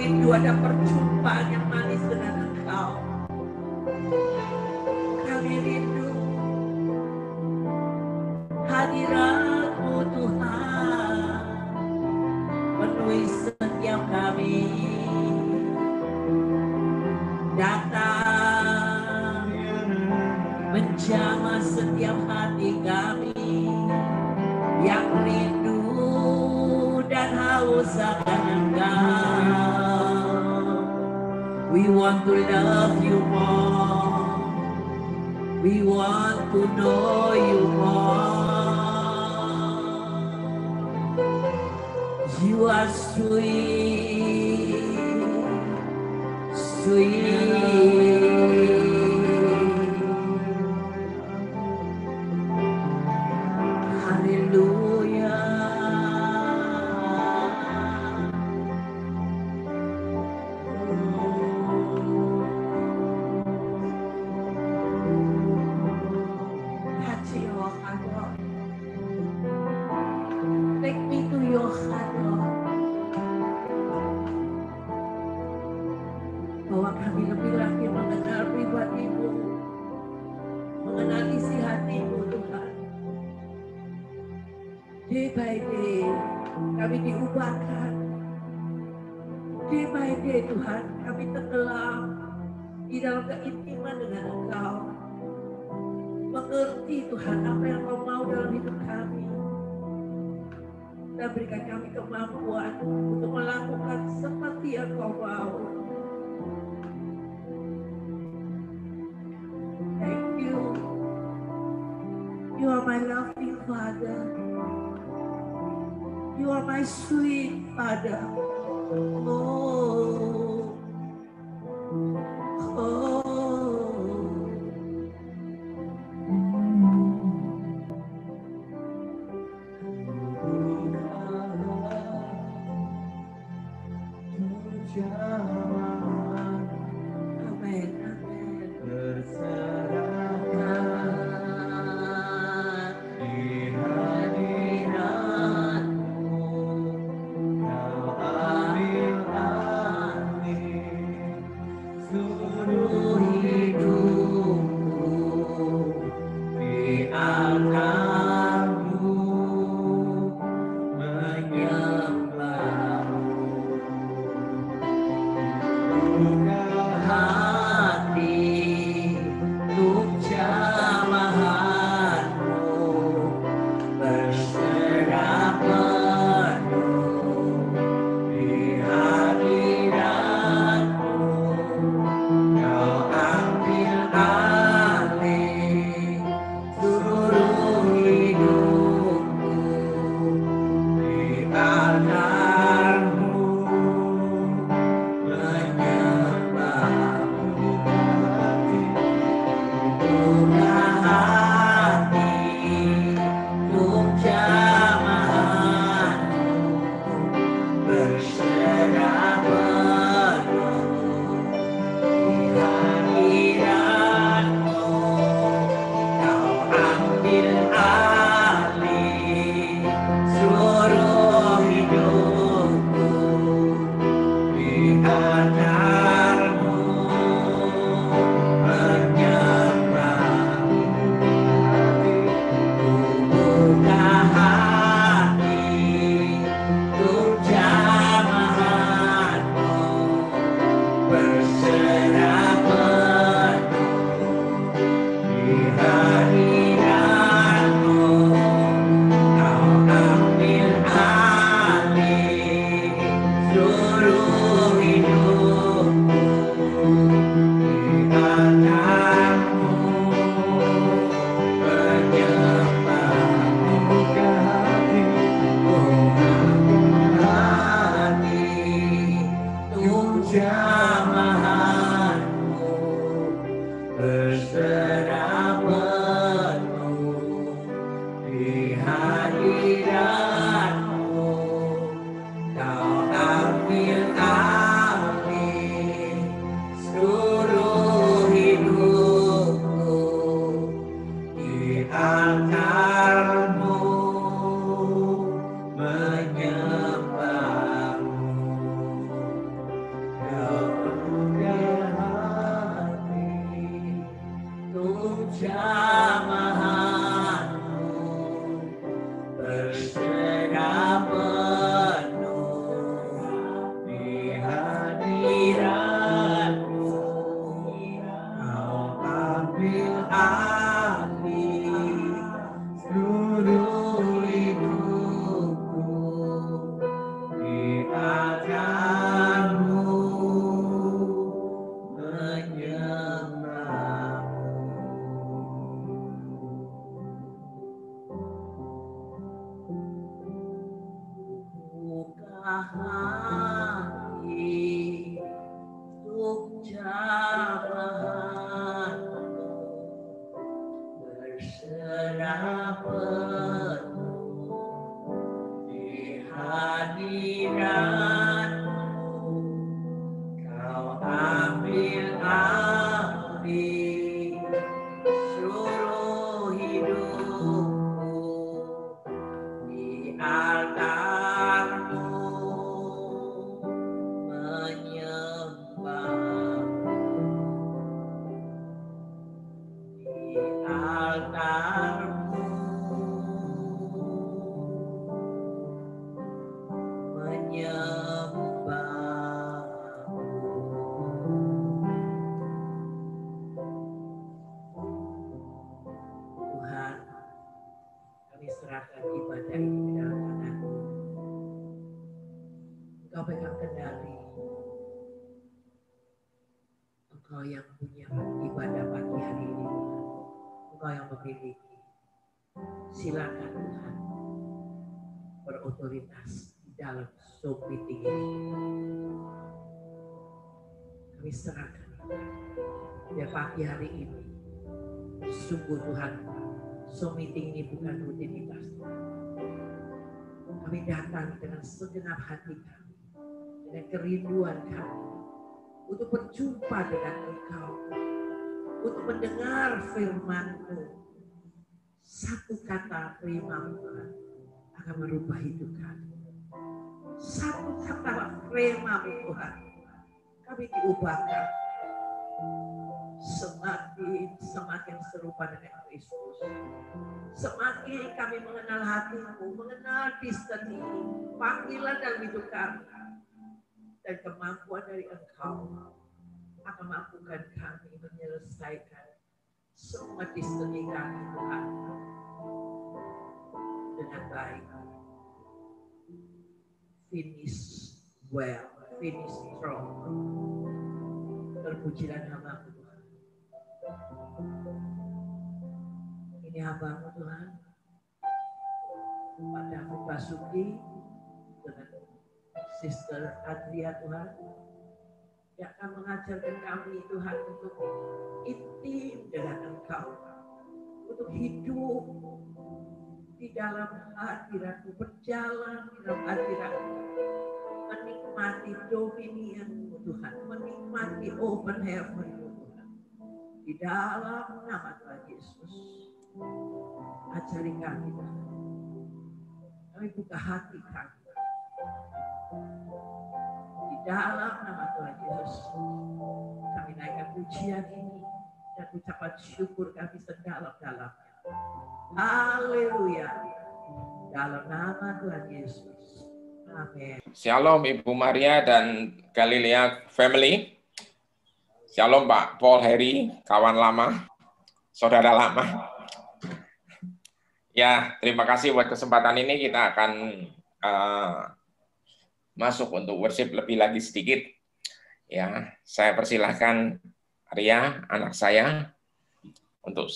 rindu ada perjumpaan yang manis dengan Engkau. Kami rindu hadirat-Mu Tuhan, penuhi setiap kami. Datang menjamah setiap hati kami yang rindu dan haus akan Engkau. We want to love you more. We want to know you more. You are sweet, sweet. Day by day kami diubahkan. Day by day Tuhan kami tenggelam di dalam keintiman dengan Engkau. Mengerti Tuhan apa yang Kau mau dalam hidup kami. Dan berikan kami kemampuan untuk melakukan seperti yang Kau mau. Thank you. You are my loving Father. You are my sweet Father. Oh, oh. Amin, amin. Berserahkan di hadirat. Seluruh hidupku di altarmu menyembahmu. Buka hati untuk jamahanmu, berserah penuh di hadiratmu. Kau ambil alih seluruh hidupku di altarmu menyembahmu. Buka hati untuk jamahanmu, berserah penuh di hadiratmu. Kau ambil alih seluruh hidupku di altarmu menyembahmu. Buka hati untuk jamahanmu, berserah penuh di hadiratmu. Kau ambil alih seluruh hidupku di altarmu menyembahmu. Buka hati untuk jamahanmu, berserah penuh di hadiratmu. Kau ambil alih seluruh hidupku di altarmu menyembahmu. Juru hidupku, di ajarmu buka hati untuk jamahanmu, berserah penuh di hadiratmu. Kau ambil alih seluruh hidupku, di altarmu menyembahmu, di altarmu menyembahmu. Tuhan, kami serahkan ibadah ini ke dalam tangan-Mu. Engkau pegang kendali. Engkau yang punya ibadah pagi hari ini. Engkau yang memiliki. Silakan Tuhan berotoritas di dalam Zoom meeting ini. Kami serahkan biar pagi hari ini sungguh Tuhan, Zoom meeting ini bukan rutinitas. Kami datang dengan segenap hati kami, dengan kerinduan kami untuk berjumpa dengan Engkau, untuk mendengar firman-Mu. Satu kata firman Tuhan akan merubah hidup kami. Satu kata firman Tuhan, kami diubahkan semakin serupa dengan Kristus. Semakin kami mengenal hati-Mu, mengenal destiny, panggilan dalam hidup kami, dan kemampuan dari Engkau akan mampukan kami menyelesaikan semua destiny kami Tuhan dengan baik. Finish well, finish strong. Terpujilah nama-Mu Tuhan. Ini hamba-Mu Tuhan, Pak David Basuki dengan Sister Adria Tuhan, yang akan mengajarkan kami Tuhan untuk intim dengan Engkau, untuk hidup di dalam hadirat-Mu, berjalan di dalam hadirat-Mu, menikmati dominion-Mu Tuhan, menikmati open heaven-Mu Tuhan, di dalam nama Tuhan Yesus. Ajari kami Tuhan, kami buka hati kami, di dalam nama Tuhan Yesus. Kami naikkan pujian ini dan ucapan syukur kami sedalam-dalamnya. Haleluya. Dalam nama Tuhan Yesus. Amin. Shalom Ibu Maria dan Galilea family. Shalom Pak Paul Heri, kawan lama, saudara lama. Ya, terima kasih buat kesempatan ini. Kita akan masuk untuk worship lebih lagi sedikit. Ya, saya persilahkan Arya, anak saya, untuk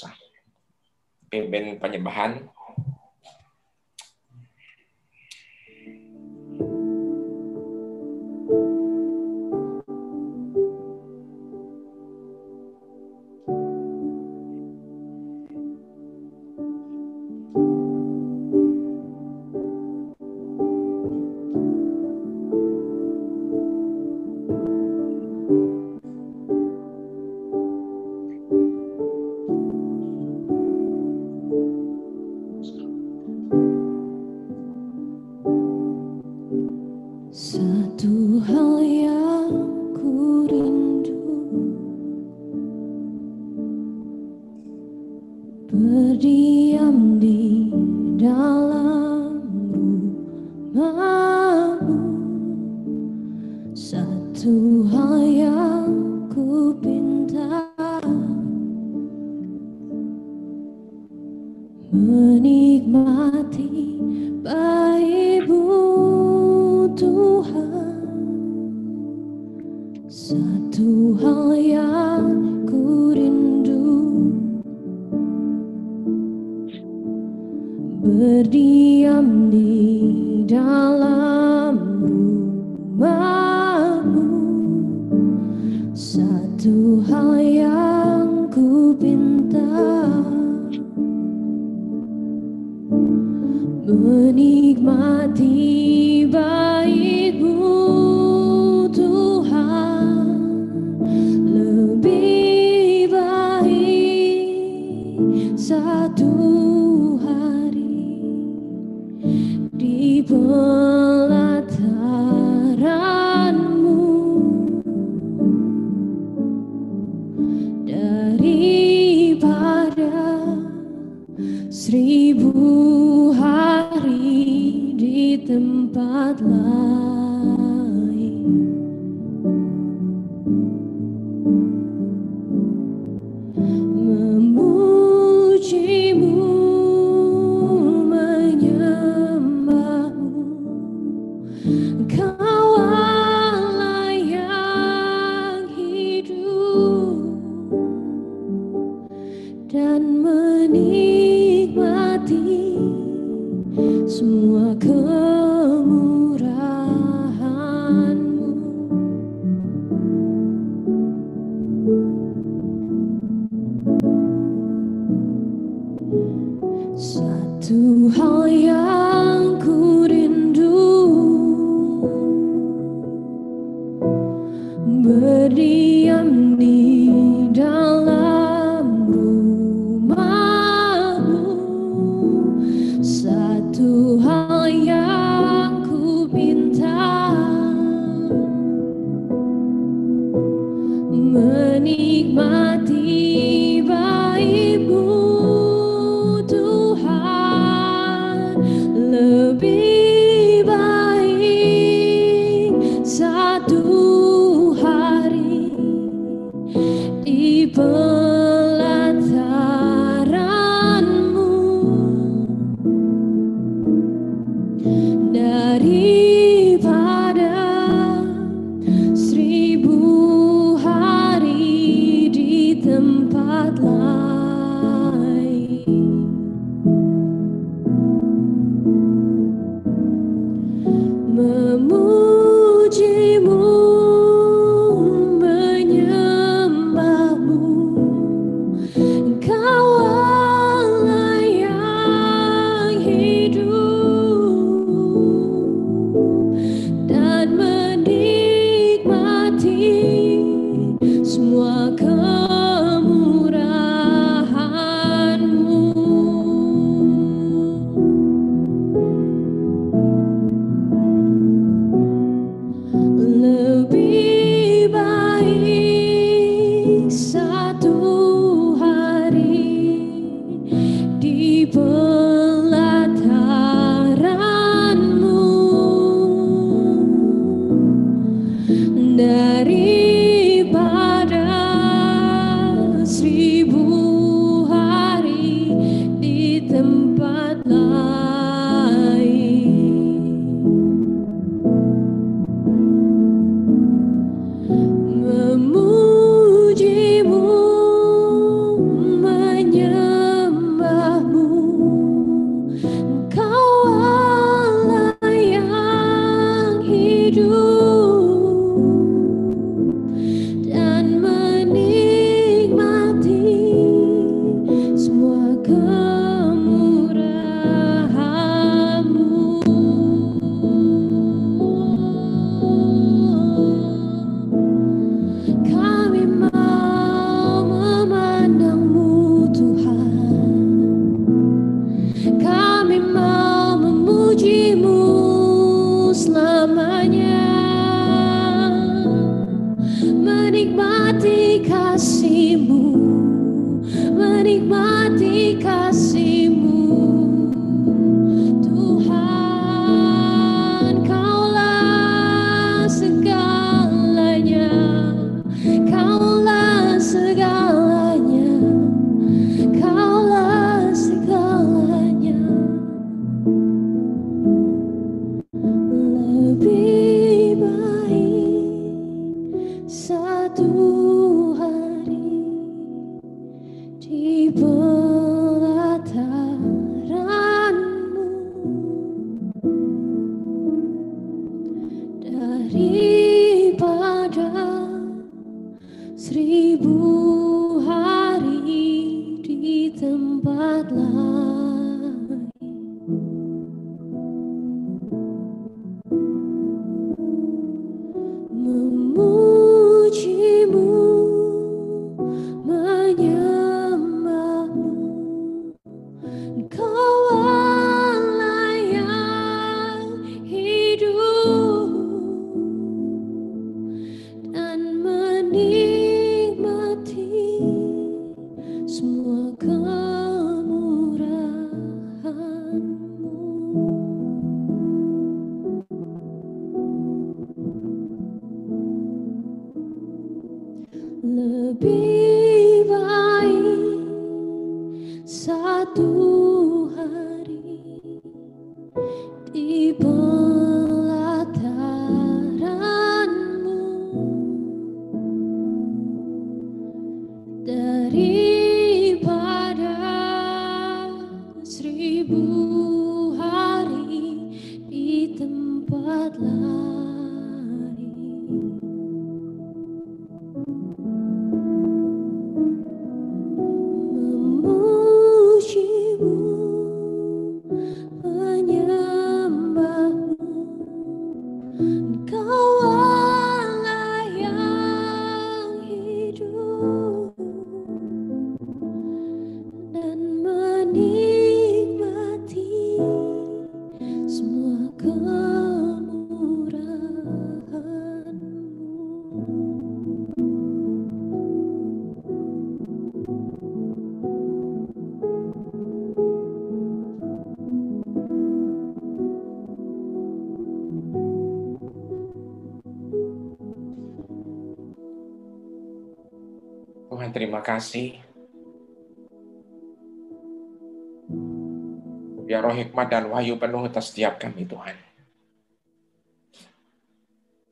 pimpin penyembahan. menikmati baik-Mu Tuhan. Satu hal yang ku rindu, berdiam di dalam rumah-Mu. Satu hal yang ku pinta, menikmati baik-Mu Tuhan. Lebih baik satu hari di pelataran-Mu daripada 1000 hari di tempat lain. Memuji-Mu, menyembah-Mu, Kaulah yang hidup, dan menikmati semua kemurahan-Mu. Satu hal yang ku rindu, berdiam di dalam rumah-Mu. Satu hal yang ku pinta, menikmati baik-Mu Tuhan. Lebih baik satu hari di pelataran-Mu daripada 1000 hari di tempat lain. Memuji-Mu, menyembah-Mu, Kaulah yang hidup, dan menikmati semua kemurahan-Mu. Lebih baik satu hari di pelataran-Mu daripada 1000 hari di tempat lain. Memuji-Mu, menyembah-Mu, Kaulah yang hidup, dan menikmati semua kemurahan-Mu. Kami mau memandang-Mu Tuhan, kami mau memuji-Mu selamanya, menikmati kasih-Mu, menikmati kasih-Mu Tuhan. Kaulah segalanya, Kaulah segalanya, Kaulah segalanya. pelataran-Mu, daripada 1000 hari di tempat lari. Memuji-Mu, menyembah-Mu, Engkau Allah yang hidup, dan menikmati semua kemurahan-Mu. Tuhan, terima kasih. Biar roh hikmat dan wahyu penuh atas setiap kami, Tuhan.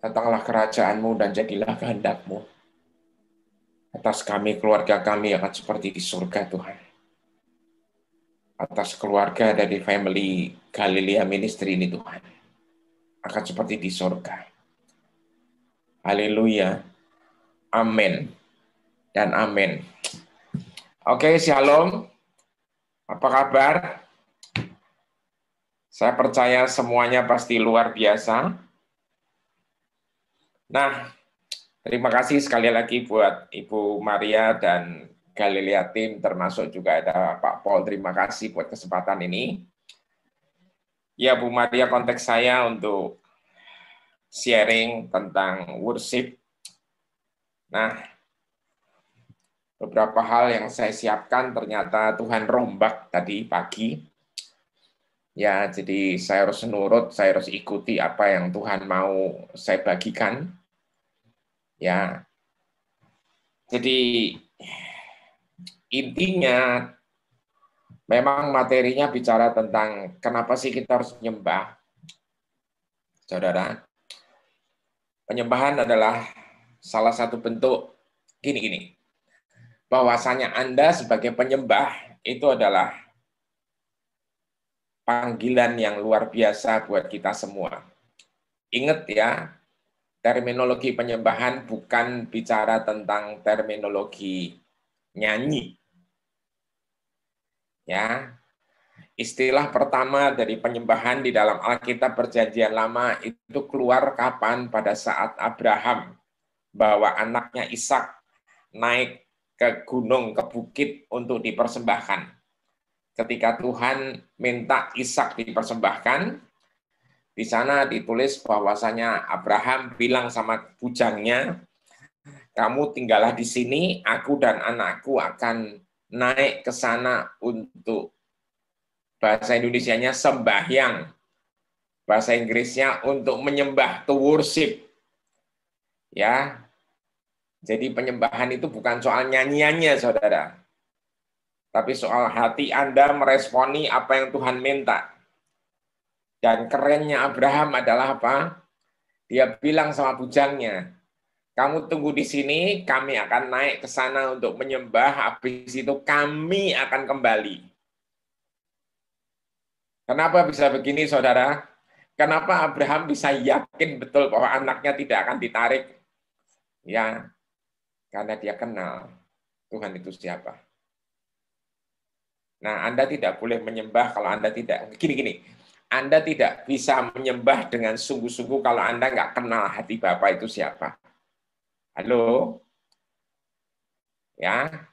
Datanglah kerajaan-Mu dan jadilah kehendak-Mu. Atas kami, keluarga kami akan seperti di surga, Tuhan. Atas keluarga dari family Galilea Ministry ini, Tuhan, akan seperti di surga. Haleluya. Amin. Dan amin. Oke, shalom. Apa kabar? Saya percaya semuanya pasti luar biasa. Nah, terima kasih sekali lagi buat Ibu Maria dan Galilea Tim, termasuk juga ada Pak Paul. Terima kasih buat kesempatan ini. Ya, Bu Maria kontak saya untuk sharing tentang worship. Nah, beberapa hal yang saya siapkan ternyata Tuhan rombak tadi pagi. Ya, jadi saya harus nurut, saya harus ikuti apa yang Tuhan mau saya bagikan. Ya, jadi intinya memang materinya bicara tentang kenapa sih kita harus menyembah. Saudara, penyembahan adalah salah satu bentuk gini-gini. Bahwasanya Anda sebagai penyembah itu adalah panggilan yang luar biasa buat kita semua. Ingat ya, terminologi penyembahan bukan bicara tentang terminologi nyanyi. Ya, istilah pertama dari penyembahan di dalam Alkitab Perjanjian Lama itu keluar kapan? Pada saat Abraham bawa anaknya Ishak naik ke gunung, ke bukit untuk dipersembahkan. Ketika Tuhan minta Ishak dipersembahkan, di sana ditulis bahwasanya Abraham bilang sama bujangnya, kamu tinggallah di sini, aku dan anakku akan naik ke sana untuk, bahasa Indonesianya sembahyang, bahasa Inggrisnya untuk menyembah, to worship. Ya, jadi penyembahan itu bukan soal nyanyiannya, saudara. Tapi soal hati Anda meresponi apa yang Tuhan minta. Dan kerennya Abraham adalah apa? Dia bilang sama bujangnya, kamu tunggu di sini, kami akan naik ke sana untuk menyembah, habis itu kami akan kembali. Kenapa bisa begini, saudara? Kenapa Abraham bisa yakin betul bahwa anaknya tidak akan ditarik? Ya, karena dia kenal Tuhan itu siapa. Nah, Anda tidak boleh menyembah kalau Anda tidak, gini-gini, Anda tidak bisa menyembah dengan sungguh-sungguh kalau Anda nggak kenal hati Bapa itu siapa. Halo? Ya.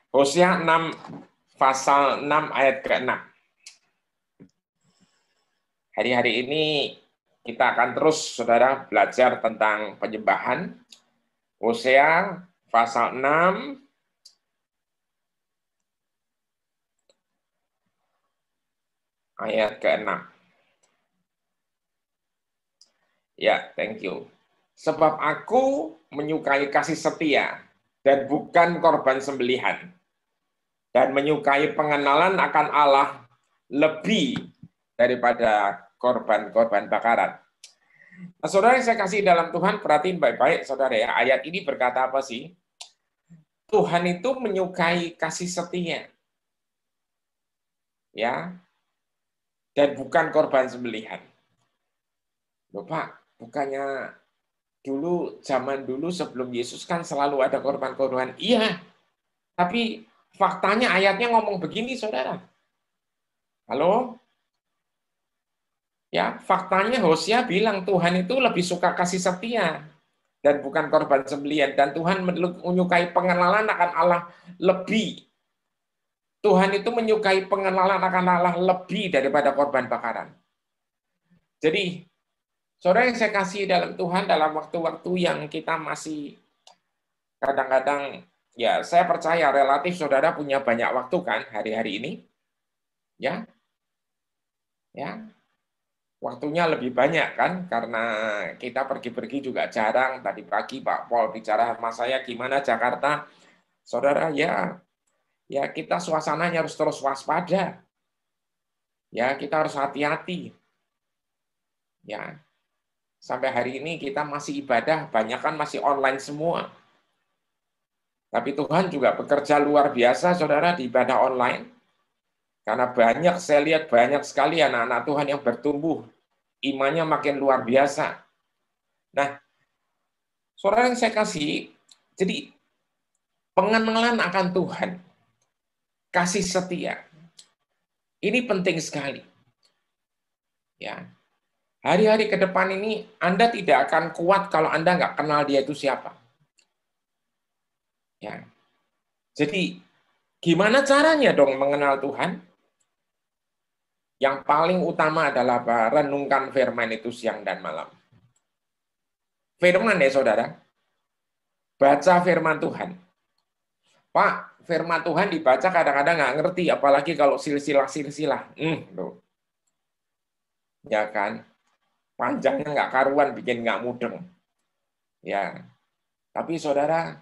Hosea 6, pasal 6 ayat ke-6. Hari-hari ini kita akan terus, saudara, belajar tentang penyembahan. Hosea pasal 6, ayat ke-6. Ya, thank you. Sebab aku menyukai kasih setia dan bukan korban sembelihan, dan menyukai pengenalan akan Allah lebih daripada korban bakaran. Nah, saudara yang saya kasih dalam Tuhan, perhatiin baik-baik saudara ya. Ayat ini berkata apa sih? Tuhan itu menyukai kasih setia. Ya. Dan bukan korban sembelihan. Loh Pak, bukannya zaman dulu sebelum Yesus kan selalu ada korban-korban. Iya. Tapi faktanya ayatnya ngomong begini saudara. Halo? Ya, faktanya Hosea bilang Tuhan itu lebih suka kasih setia dan bukan korban sembelihan, dan Tuhan menyukai pengenalan akan Allah lebih. Tuhan itu menyukai pengenalan akan Allah lebih daripada korban bakaran. Jadi, saudara yang saya kasih dalam Tuhan, dalam waktu-waktu yang kita masih kadang-kadang, ya saya percaya relatif saudara punya banyak waktu kan hari-hari ini, ya, waktunya lebih banyak kan, karena kita pergi-pergi juga jarang. Tadi pagi Pak Paul bicara sama saya gimana Jakarta, saudara ya kita suasananya harus terus waspada, ya kita harus hati-hati, ya sampai hari ini kita masih ibadah banyak kan masih online semua, tapi Tuhan juga bekerja luar biasa saudara di ibadah online, karena banyak saya lihat banyak sekali anak-anak Tuhan yang bertumbuh, imannya makin luar biasa. Nah, saudara yang saya kasih, jadi pengenalan akan Tuhan, kasih setia, ini penting sekali. Ya, hari-hari ke depan ini Anda tidak akan kuat kalau Anda nggak kenal dia itu siapa. Ya, jadi gimana caranya dong mengenal Tuhan? Yang paling utama adalah renungkan firman itu siang dan malam. Firman ya saudara, baca firman Tuhan. Pak, firman Tuhan dibaca kadang-kadang nggak ngerti, apalagi kalau silsilah-silsilah. Ya kan, panjangnya nggak karuan, bikin nggak mudeng. Ya, tapi saudara,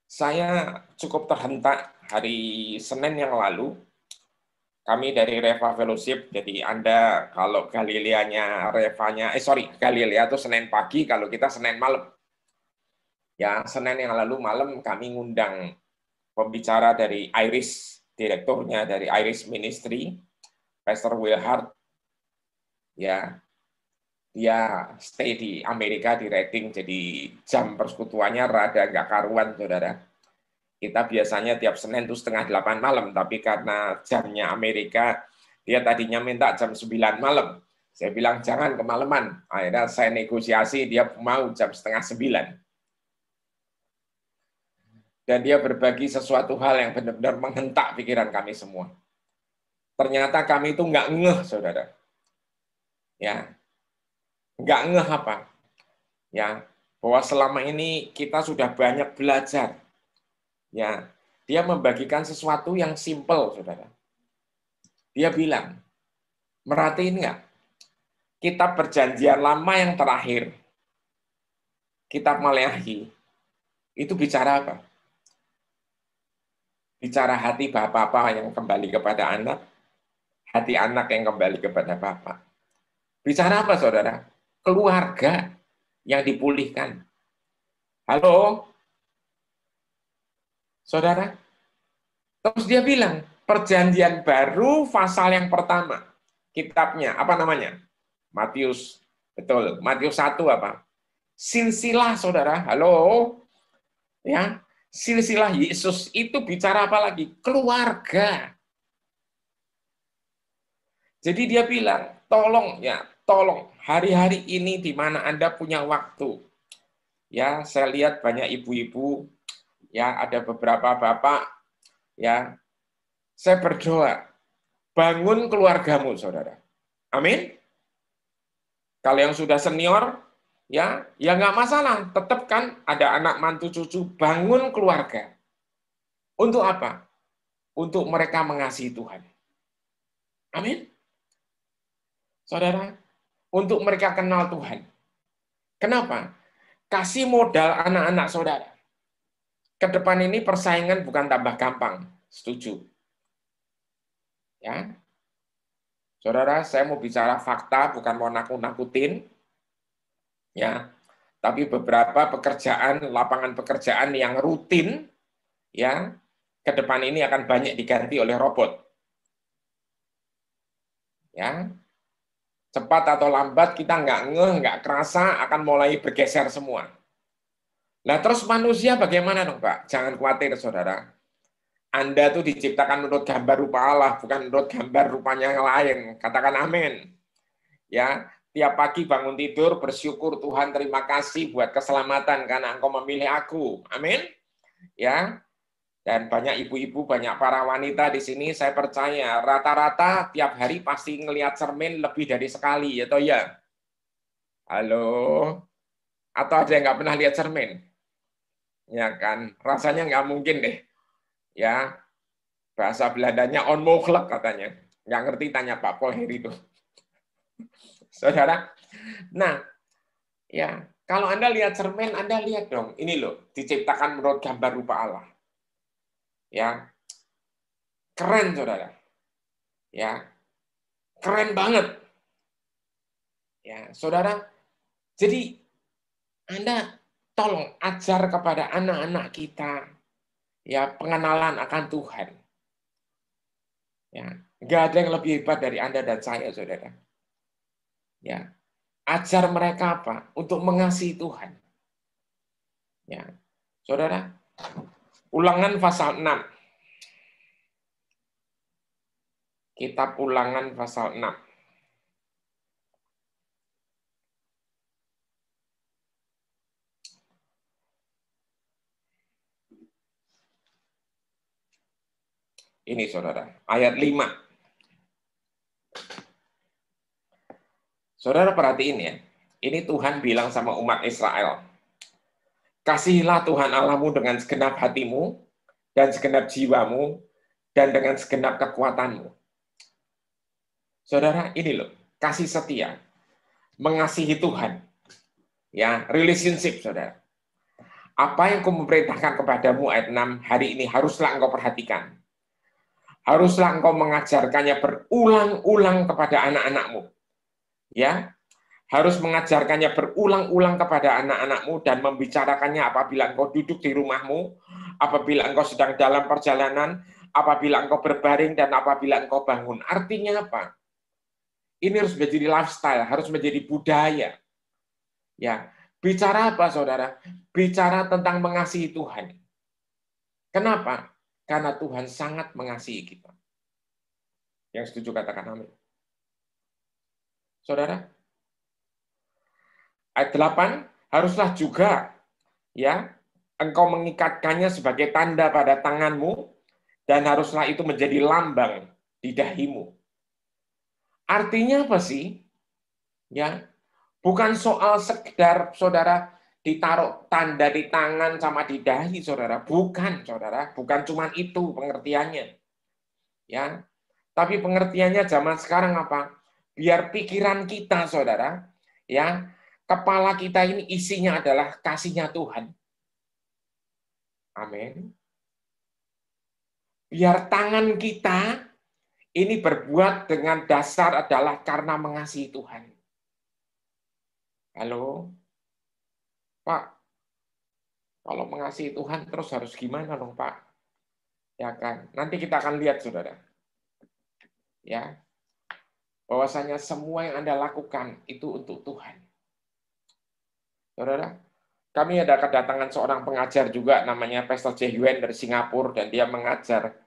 saya cukup terhentak hari Senin yang lalu. Kami dari Reva Fellowship, jadi Anda kalau Galilea-nya Revanya, Galilea itu Senin pagi, kalau kita Senin malam. Ya, Senin yang lalu malam kami ngundang pembicara dari Iris, direkturnya dari Iris Ministry, Pastor Will Hart. Ya, dia stay di Amerika di rating, jadi jam persekutuannya rada nggak karuan, saudara. Kita biasanya tiap Senin itu 7:30 malam, tapi karena jamnya Amerika, dia tadinya minta jam 9 malam. Saya bilang jangan kemalaman. Akhirnya saya negosiasi, dia mau jam 8:30. Dan dia berbagi sesuatu hal yang benar-benar menghentak pikiran kami semua. Ternyata kami itu nggak ngeh, saudara. Ya, nggak ngeh apa? Ya, bahwa selama ini kita sudah banyak belajar. Ya, dia membagikan sesuatu yang simpel, saudara. Dia bilang, merhatiin nggak? Kitab Perjanjian Lama yang terakhir, Kitab Maleakhi, itu bicara apa? Bicara hati bapak yang kembali kepada anak, hati anak yang kembali kepada bapak. Bicara apa, saudara? Keluarga yang dipulihkan. Halo? Saudara? Terus dia bilang, Perjanjian Baru pasal yang pertama. Kitabnya, apa namanya? Matius. Betul, Matius 1 apa? Silsilah, saudara. Halo? Ya, silsilah Yesus itu bicara apa lagi? Keluarga. Jadi dia bilang, tolong hari-hari ini di mana Anda punya waktu. Ya, saya lihat banyak ibu-ibu, ya, ada beberapa bapak, ya. Saya berdoa, bangun keluargamu, saudara. Amin. Kalau yang sudah senior, ya nggak masalah. Tetap kan ada anak mantu cucu, bangun keluarga. Untuk apa? Untuk mereka mengasihi Tuhan. Amin. Saudara, untuk mereka kenal Tuhan. Kenapa? Kasih modal anak-anak saudara. Ke depan ini persaingan bukan tambah gampang. Setuju. Ya. Saudara, saya mau bicara fakta, bukan mau nakut-nakutin. Ya, tapi beberapa pekerjaan, lapangan pekerjaan yang rutin, ya, ke depan ini akan banyak diganti oleh robot. Ya, cepat atau lambat kita nggak kerasa akan mulai bergeser semua. Nah, terus manusia bagaimana dong, Pak? Jangan khawatir, saudara. Anda tuh diciptakan menurut gambar rupa Allah, bukan menurut gambar rupanya yang lain. Katakan amin. Ya, tiap pagi bangun tidur bersyukur Tuhan, terima kasih buat keselamatan karena Engkau memilih aku. Amin. Ya. Dan banyak ibu-ibu, banyak para wanita di sini, saya percaya rata-rata tiap hari pasti ngelihat cermin lebih dari sekali, atau ya? Halo? Atau ada yang nggak pernah lihat cermin? Ya kan? Rasanya nggak mungkin deh. Ya, bahasa Belandanya onmogelijk katanya. Nggak ngerti, tanya Pak Paul Heri itu. Saudara, nah, ya, kalau Anda lihat cermin, Anda lihat dong, ini loh, diciptakan menurut gambar rupa Allah. Ya, keren, saudara. Ya, keren banget. Ya, saudara. Jadi Anda tolong ajar kepada anak-anak kita ya pengenalan akan Tuhan. Ya, nggak ada yang lebih hebat dari Anda dan saya, saudara. Ya, ajar mereka apa? Untuk mengasihi Tuhan. Ya, saudara. Ulangan pasal 6. Kitab Ulangan pasal 6. Ini saudara, ayat 5. Saudara perhatiin ya, ini Tuhan bilang sama umat Israel, kasihilah Tuhan Allahmu dengan segenap hatimu, dan segenap jiwamu, dan dengan segenap kekuatanmu. Saudara, ini loh, kasih setia, mengasihi Tuhan. Ya, relationship, saudara. Apa yang aku memerintahkan kepadamu, ayat 6, hari ini haruslah engkau perhatikan. Haruslah engkau mengajarkannya berulang-ulang kepada anak-anakmu. Ya, harus mengajarkannya berulang-ulang kepada anak-anakmu dan membicarakannya apabila engkau duduk di rumahmu, apabila engkau sedang dalam perjalanan, apabila engkau berbaring, dan apabila engkau bangun. Artinya apa? Ini harus menjadi lifestyle, harus menjadi budaya. Ya, bicara apa, saudara? Bicara tentang mengasihi Tuhan. Kenapa? Karena Tuhan sangat mengasihi kita. Yang setuju katakan amin. Saudara, ayat 8, haruslah juga ya engkau mengikatkannya sebagai tanda pada tanganmu, dan haruslah itu menjadi lambang di dahimu. Artinya apa sih? Ya, bukan soal sekedar saudara ditaruh tanda di tangan sama di dahi, saudara. Bukan, saudara. Bukan cuma itu pengertiannya. Ya, tapi pengertiannya zaman sekarang apa? Biar pikiran kita, saudara, ya, kepala kita ini isinya adalah kasihnya Tuhan. Amin. Biar tangan kita ini berbuat dengan dasar adalah karena mengasihi Tuhan. Halo? Pak, kalau mengasihi Tuhan terus harus gimana dong, Pak? Ya kan? Nanti kita akan lihat, saudara. Ya. Bahwasanya semua yang Anda lakukan itu untuk Tuhan. Saudara, kami ada kedatangan seorang pengajar juga namanya Pastor Jae Yuen dari Singapura, dan dia mengajar.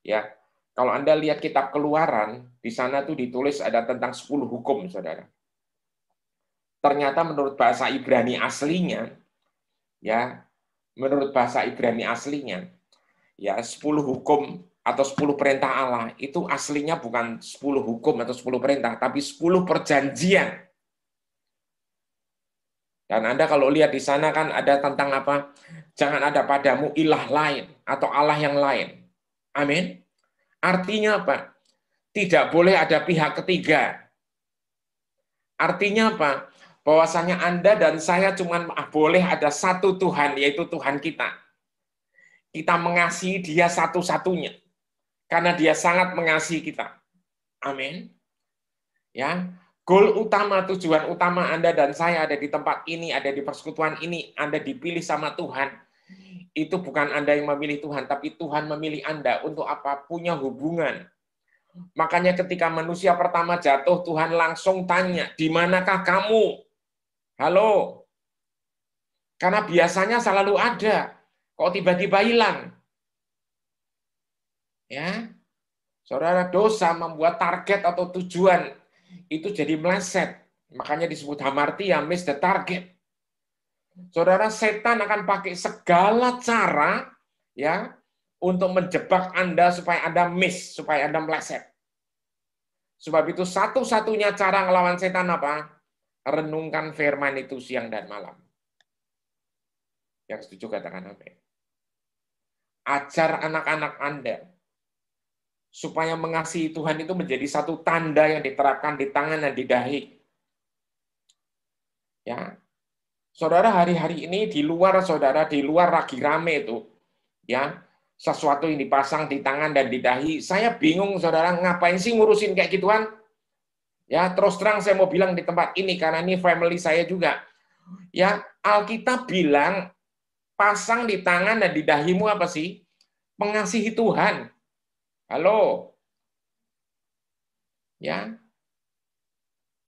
Ya, kalau Anda lihat kitab Keluaran, di sana tuh ditulis ada tentang 10 hukum, saudara. Ternyata menurut bahasa Ibrani aslinya, ya, menurut bahasa Ibrani aslinya, ya 10 hukum atau 10 perintah Allah itu aslinya bukan 10 hukum atau 10 perintah, tapi 10 perjanjian. Dan Anda kalau lihat di sana kan ada tentang apa? Jangan ada padamu ilah lain atau Allah yang lain. Amin. Artinya apa? Tidak boleh ada pihak ketiga. Artinya apa? Bahwasanya Anda dan saya cuma boleh ada satu Tuhan, yaitu Tuhan kita. Kita mengasihi Dia satu-satunya. Karena Dia sangat mengasihi kita. Amin. Ya, goal utama, tujuan utama Anda dan saya ada di tempat ini, ada di persekutuan ini, Anda dipilih sama Tuhan. Itu bukan Anda yang memilih Tuhan, tapi Tuhan memilih Anda untuk apa? Punya hubungan. Makanya ketika manusia pertama jatuh, Tuhan langsung tanya, di manakah kamu? Halo? Karena biasanya selalu ada, kok tiba-tiba hilang? Ya, saudara, dosa membuat target atau tujuan itu jadi meleset. Makanya disebut hamartia, miss the target. Saudara, setan akan pakai segala cara ya untuk menjebak Anda supaya Anda miss, supaya Anda meleset. Sebab itu satu-satunya cara ngelawan setan apa? Renungkan firman itu siang dan malam. Yang setuju katakan amin. Ajar anak-anak Anda supaya mengasihi Tuhan itu menjadi satu tanda yang diterapkan di tangan dan di dahi. Ya, saudara, hari-hari ini di luar saudara, di luar lagi rame itu, ya sesuatu yang dipasang di tangan dan di dahi. Saya bingung, saudara, ngapain sih ngurusin kayak gituan? Ya, terus terang saya mau bilang di tempat ini karena ini family saya juga. Ya, Alkitab bilang pasang di tangan dan di dahimu apa sih? Mengasihi Tuhan. Halo. Ya.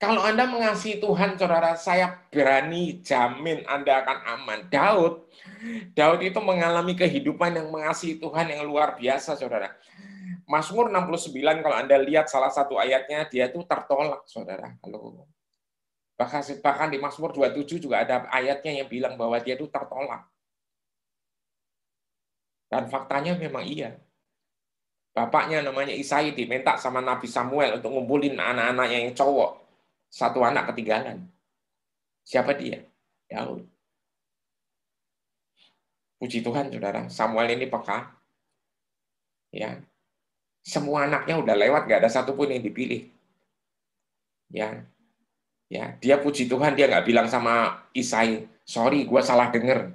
Kalau Anda mengasihi Tuhan, saudara, saya berani jamin Anda akan aman. Daud itu mengalami kehidupan yang mengasihi Tuhan yang luar biasa, saudara. Mazmur 69, kalau Anda lihat salah satu ayatnya, dia itu tertolak, saudara. Halo. Bahkan di Mazmur 27 juga ada ayatnya yang bilang bahwa dia itu tertolak. Dan faktanya memang iya. Bapaknya namanya Isai diminta sama Nabi Samuel untuk ngumpulin anak-anaknya yang cowok. Satu anak ketinggalan. Siapa dia? Daud. Puji Tuhan, saudara. Samuel ini peka. Ya, semua anaknya udah lewat, nggak ada satupun yang dipilih. Ya, dia puji Tuhan, dia nggak bilang sama Isai, sorry, gue salah denger.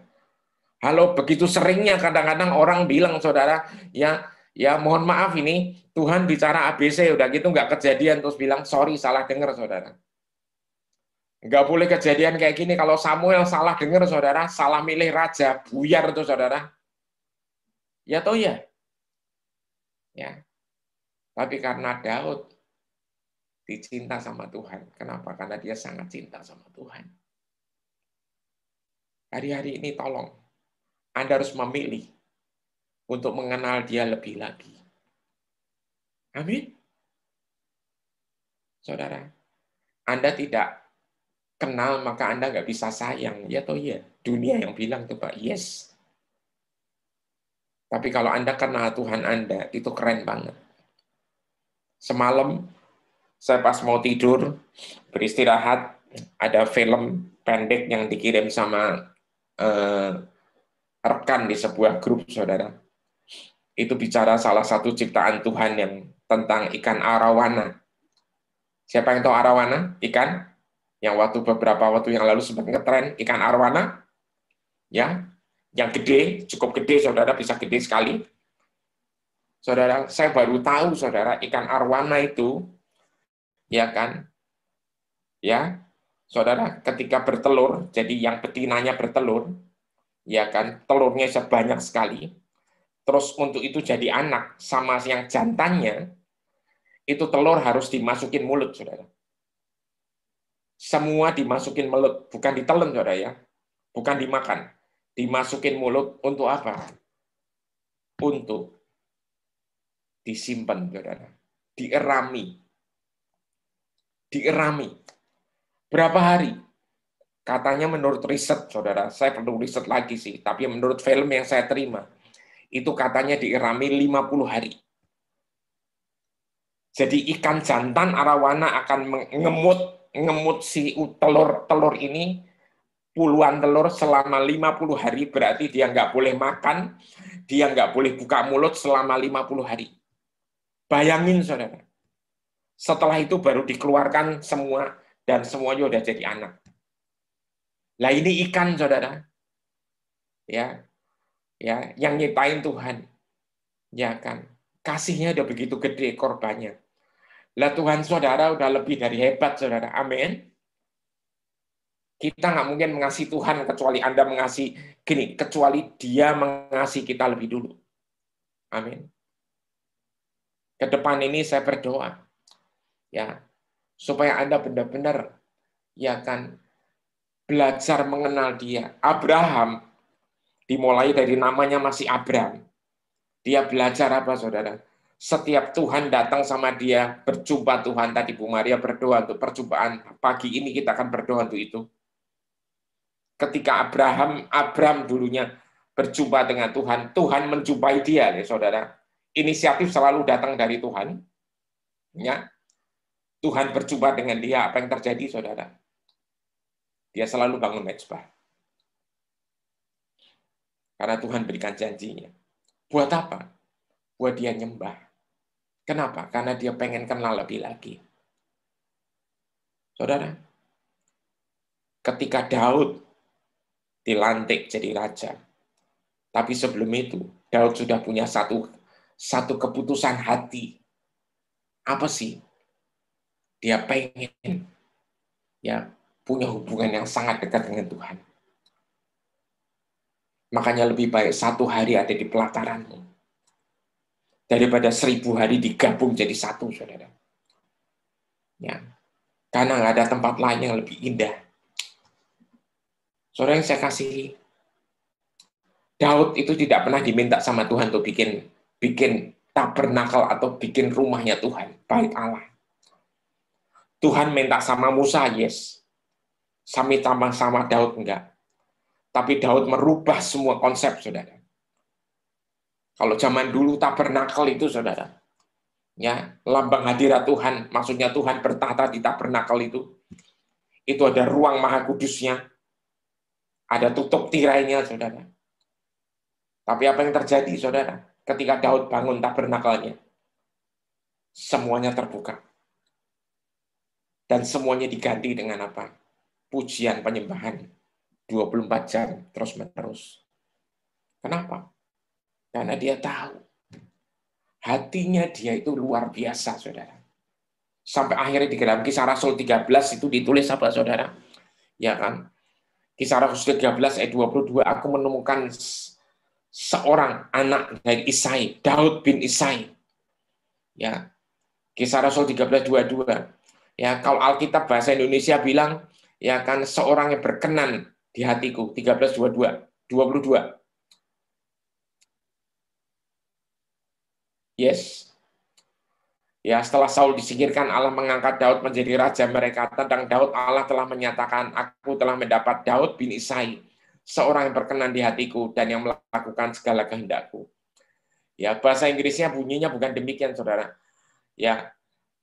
Halo, begitu seringnya kadang-kadang orang bilang, saudara, ya mohon maaf ini Tuhan bicara ABC, udah gitu nggak kejadian terus bilang sorry salah denger, saudara. Nggak boleh kejadian kayak gini. Kalau Samuel salah dengar, saudara, salah milih raja, buyar tuh, saudara. Ya toh ya. Ya. Tapi karena Daud dicinta sama Tuhan. Kenapa? Karena dia sangat cinta sama Tuhan. Hari-hari ini tolong, Anda harus memilih untuk mengenal dia lebih lagi. Amin. Saudara, Anda tidak kenal, maka Anda nggak bisa sayang. Ya toh ya. Dunia yang bilang tuh Pak, yes. Tapi kalau Anda kenal Tuhan Anda, itu keren banget. Semalam, saya pas mau tidur, beristirahat, ada film pendek yang dikirim sama rekan di sebuah grup, saudara. Itu bicara salah satu ciptaan Tuhan yang tentang ikan arowana. Siapa yang tahu arowana? Ikan yang beberapa waktu yang lalu sempat ngetren, ikan arowana, ya, yang gede, cukup gede, saudara, bisa gede sekali. Saudara, saya baru tahu, saudara, ikan arowana itu, ya kan, ya, saudara, ketika bertelur, jadi yang betinanya bertelur, ya kan, telurnya sebanyak sekali, terus untuk itu jadi anak sama yang jantannya, itu telur harus dimasukin mulut, saudara. Semua dimasukin mulut, bukan ditelan, saudara ya, bukan dimakan, dimasukin mulut untuk apa? Untuk disimpan, saudara, dierami. Berapa hari? Katanya menurut riset, saudara, saya perlu riset lagi sih, tapi menurut film yang saya terima, itu katanya dierami 50 hari. Jadi ikan jantan arowana akan ngemut si telur ini, puluhan telur selama 50 hari, berarti dia nggak boleh makan, dia nggak boleh buka mulut selama 50 hari. Bayangin, saudara. Setelah itu baru dikeluarkan semua, dan semuanya udah jadi anak. Lah ini ikan, saudara. Ya, yang nyiptain Tuhan. Ya kan. Kasihnya udah begitu gede korbannya. Lah Tuhan saudara udah lebih dari hebat, saudara. Amin. Kita nggak mungkin mengasihi Tuhan kecuali Anda mengasihi, gini, kecuali Dia mengasihi kita lebih dulu. Amin. Ke depan ini saya berdoa, ya, supaya Anda benar-benar, ya kan, belajar mengenal Dia. Abraham dimulai dari namanya masih Abram. Dia belajar apa, saudara? Setiap Tuhan datang sama dia, berjumpa Tuhan. Tadi Bu Maria berdoa untuk perjumpaan. Pagi ini kita akan berdoa untuk itu. Ketika Abram dulunya berjumpa dengan Tuhan, Tuhan menjumpai dia, ya saudara. Inisiatif selalu datang dari Tuhan. Ya, Tuhan berjumpa dengan dia, apa yang terjadi, saudara? Dia selalu bangun mezbah. Karena Tuhan berikan janjinya. Buat apa? Buat dia nyembah. Kenapa? Karena dia pengen kenal lebih lagi. Saudara, ketika Daud dilantik jadi raja, tapi sebelum itu Daud sudah punya satu keputusan hati. Apa sih? Dia pengen, ya, punya hubungan yang sangat dekat dengan Tuhan. Makanya lebih baik 1 hari ada di pelataranmu daripada 1000 hari digabung jadi satu, saudara. Ya, karena nggak ada tempat lain yang lebih indah. Saudara yang saya kasihi, Daud itu tidak pernah diminta sama Tuhan untuk bikin tabernakel atau bikin rumahnya Tuhan, bait Allah. Tuhan minta sama Musa, yes. Sama Daud enggak. Tapi Daud merubah semua konsep, saudara. Kalau zaman dulu tabernakel itu, saudara, ya, lambang hadirat Tuhan, maksudnya Tuhan bertahta di tabernakel itu ada ruang maha kudusnya, ada tutup tirainya, saudara. Tapi apa yang terjadi, saudara? Ketika Daud bangun tabernakelnya, semuanya terbuka. Dan semuanya diganti dengan apa? Pujian penyembahan 24 jam terus-menerus. Kenapa? Karena dia tahu hatinya dia itu luar biasa, saudara. Sampai akhirnya di dalam Kisah Rasul 13 itu ditulis apa, saudara? Ya kan? Kisah Rasul 13 ayat 22, aku menemukan seorang anak dari Isai, Daud bin Isai. Ya. Kisah Rasul 13:22. Ya, kalau Alkitab bahasa Indonesia bilang, ya kan, seorang yang berkenan di hatiku, 13:22. Yes. Ya, setelah Saul disingkirkan, Allah mengangkat Daud menjadi raja mereka. Tentang Daud, Allah telah menyatakan, aku telah mendapat Daud bin Isai, seorang yang berkenan di hatiku dan yang melakukan segala kehendakku. Ya, bahasa Inggrisnya bunyinya bukan demikian, saudara. Ya,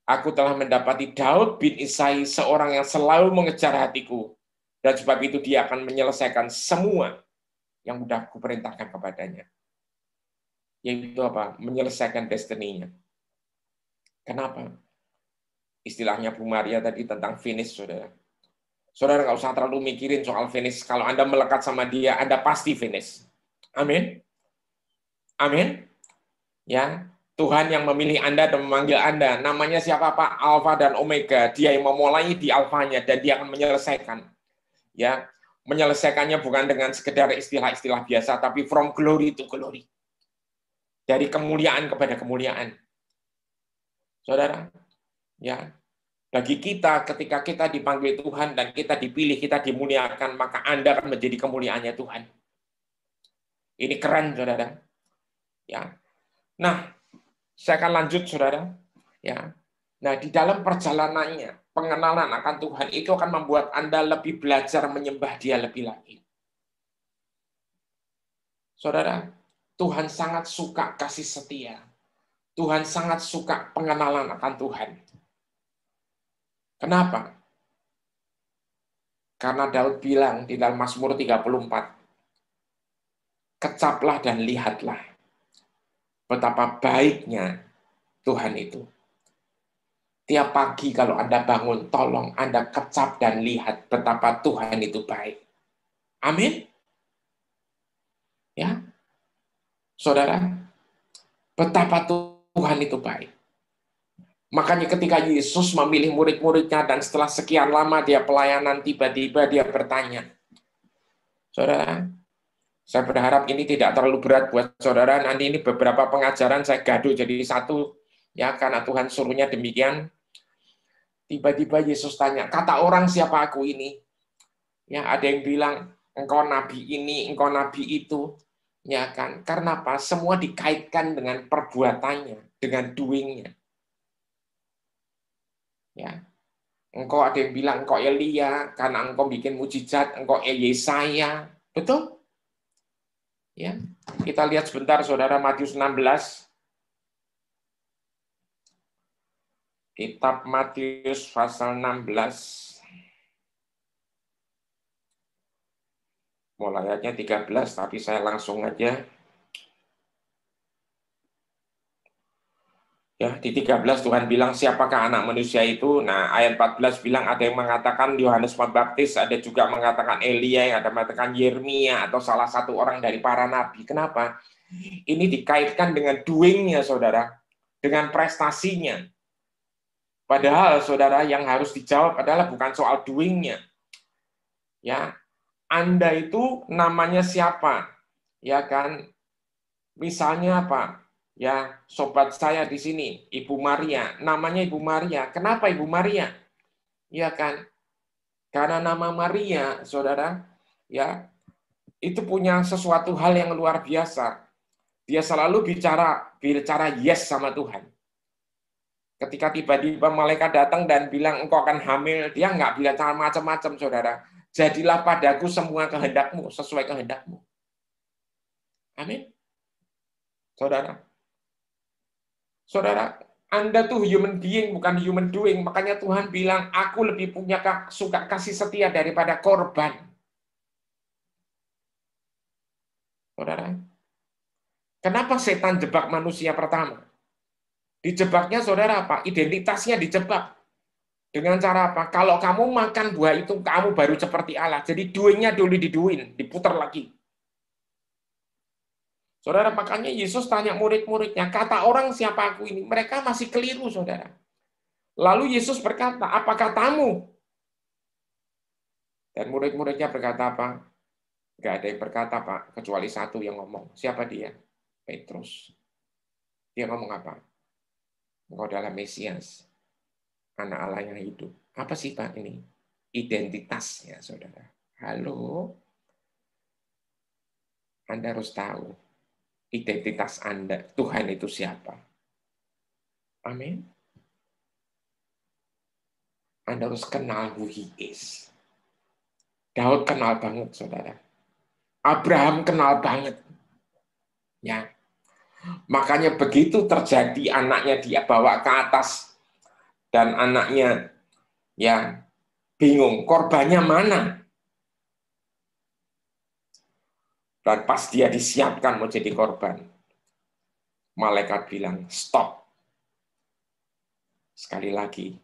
aku telah mendapati Daud bin Isai, seorang yang selalu mengejar hatiku, dan sebab itu dia akan menyelesaikan semua yang sudah kuperintahkan kepadanya. Yaitu apa? Menyelesaikan destiny-nya. Kenapa? Istilahnya Bu Maria tadi tentang finish, saudara. Saudara nggak usah terlalu mikirin soal finish. Kalau Anda melekat sama dia, Anda pasti finish. Amin. Amin. Ya, Tuhan yang memilih Anda dan memanggil Anda. Namanya siapa, Pak? Alfa dan Omega. Dia yang memulai di alfanya dan dia akan menyelesaikan. Ya, menyelesaikannya bukan dengan sekedar istilah-istilah biasa, tapi from glory to glory. Dari kemuliaan kepada kemuliaan. Saudara, ya, bagi kita ketika kita dipanggil Tuhan dan kita dipilih, kita dimuliakan, maka Anda akan menjadi kemuliaannya Tuhan. Ini keren, saudara. Ya. Nah, saya akan lanjut, saudara. Ya. Nah, di dalam perjalanannya, pengenalan akan Tuhan itu akan membuat Anda lebih belajar menyembah Dia lebih lagi. Saudara, Tuhan sangat suka kasih setia. Tuhan sangat suka pengenalan akan Tuhan. Kenapa? Karena Daud bilang di dalam Mazmur 34, kecaplah dan lihatlah betapa baiknya Tuhan itu. Tiap pagi kalau Anda bangun, tolong Anda kecap dan lihat betapa Tuhan itu baik. Amin. Ya, saudara, betapa Tuhan itu baik. Makanya ketika Yesus memilih murid-muridnya dan setelah sekian lama dia pelayanan, tiba-tiba dia bertanya, saudara, saya berharap ini tidak terlalu berat buat saudara. Nanti ini beberapa pengajaran saya gaduh jadi satu, ya karena Tuhan suruhnya demikian. Tiba-tiba Yesus tanya, kata orang siapa aku ini? Ya, ada yang bilang engkau nabi ini, engkau nabi itu, ya kan? Karena apa? Semua dikaitkan dengan perbuatannya, dengan doing-nya. Ya, engkau ada yang bilang engkau Elia karena engkau bikin mujizat, engkau Yesaya, betul? Ya, kita lihat sebentar, saudara, Matius 16. Kitab Matius pasal 16. Mulai ayatnya 13, tapi saya langsung aja. Ya, di 13 Tuhan bilang siapakah anak manusia itu? Nah, ayat 14 bilang ada yang mengatakan Yohanes Pembaptis, ada juga mengatakan Elia, yang ada mengatakan Yeremia atau salah satu orang dari para nabi. Kenapa? Ini dikaitkan dengan doing-nya, saudara, dengan prestasinya. Padahal, saudara, yang harus dijawab adalah bukan soal doing-nya. Ya, Anda itu namanya siapa? Ya kan? Misalnya apa? Ya, sobat saya di sini, Ibu Maria. Namanya Ibu Maria. Kenapa Ibu Maria? Ya kan? Karena nama Maria, saudara, ya, itu punya sesuatu hal yang luar biasa. Dia selalu bicara yes sama Tuhan. Ketika tiba-tiba malaikat datang dan bilang engkau akan hamil, dia nggak bilang macam-macam, saudara. Jadilah padaku semua kehendakmu, sesuai kehendakmu. Amin. Saudara. Saudara, Anda tuh human being, bukan human doing. Makanya Tuhan bilang, aku lebih punya suka kasih setia daripada korban. Saudara, kenapa setan jebak manusia pertama? Dijebaknya, saudara, apa? Identitasnya dijebak. Dengan cara apa? Kalau kamu makan buah itu, kamu baru seperti Allah. Jadi doing-nya dulu diduin, diputar lagi. Saudara, makanya Yesus tanya murid-muridnya, kata orang siapa aku ini? Mereka masih keliru, saudara. Lalu Yesus berkata, apa katamu? Dan murid-muridnya berkata apa? Nggak ada yang berkata, Pak, kecuali satu yang ngomong. Siapa dia? Petrus. Dia ngomong apa? Engkau adalah Mesias, anak Allah yang hidup. Apa sih, Pak, ini? Identitasnya, saudara. Halo? Anda harus tahu identitas Anda, Tuhan itu siapa. Amin. Anda harus kenal who he is. Daud kenal banget, saudara. Abraham kenal banget. Ya. Makanya begitu terjadi anaknya dia bawa ke atas dan anaknya ya bingung korbannya mana. Dan pas dia disiapkan mau jadi korban, malaikat bilang stop. Sekali lagi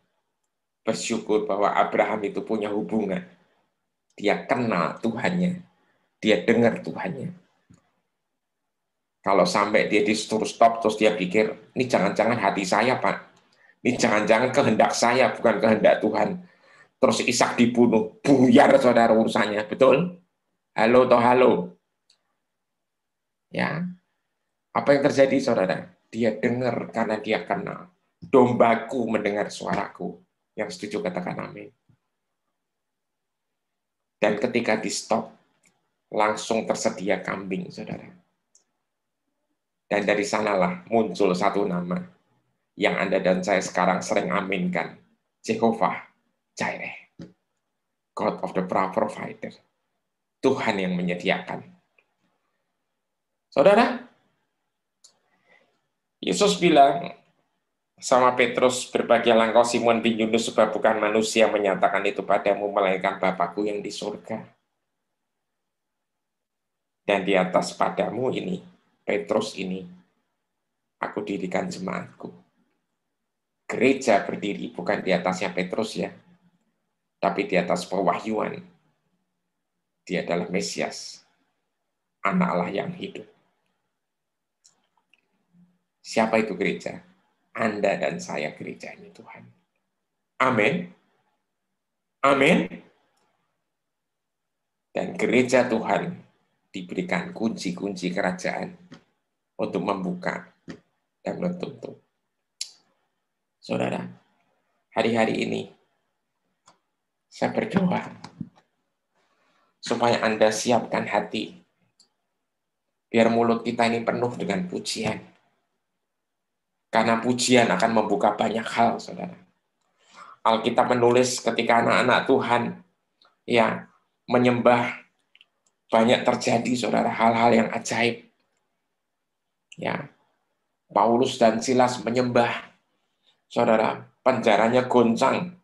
bersyukur bahwa Abraham itu punya hubungan. Dia kenal Tuhannya. Dia dengar Tuhannya. Kalau sampai dia disuruh stop, terus dia pikir, ini jangan-jangan hati saya, Pak. Ini jangan-jangan kehendak saya, bukan kehendak Tuhan. Terus Ishak dibunuh, buyar saudara urusannya, betul? Halo toh halo. Ya, apa yang terjadi saudara? Dia dengar karena dia kenal. Dombaku mendengar suaraku. Yang setuju katakan amin. Dan ketika di stop, langsung tersedia kambing, saudara. Dan dari sanalah muncul satu nama yang Anda dan saya sekarang sering aminkan. Jehovah Jireh. God of the provider. Tuhan yang menyediakan. Saudara, Yesus bilang sama Petrus, berbahagialah engkau Simon bin Yunus, sebab bukan manusia menyatakan itu padamu, melainkan Bapakku yang di surga. Dan di atas padamu ini, Petrus ini, aku dirikan jemaatku. Gereja berdiri bukan di atasnya Petrus ya, tapi di atas pewahyuan. Dia adalah Mesias, anak Allah yang hidup. Siapa itu gereja? Anda dan saya gereja ini Tuhan. Amin. Amin. Dan gereja Tuhan diberikan kunci-kunci kerajaan untuk membuka dan menutup. Saudara, hari-hari ini saya berdoa supaya Anda siapkan hati, biar mulut kita ini penuh dengan pujian. Karena pujian akan membuka banyak hal, saudara. Alkitab menulis ketika anak-anak Tuhan ya menyembah, banyak terjadi, saudara, hal-hal yang ajaib. Ya, Paulus dan Silas menyembah, saudara, penjaranya goncang,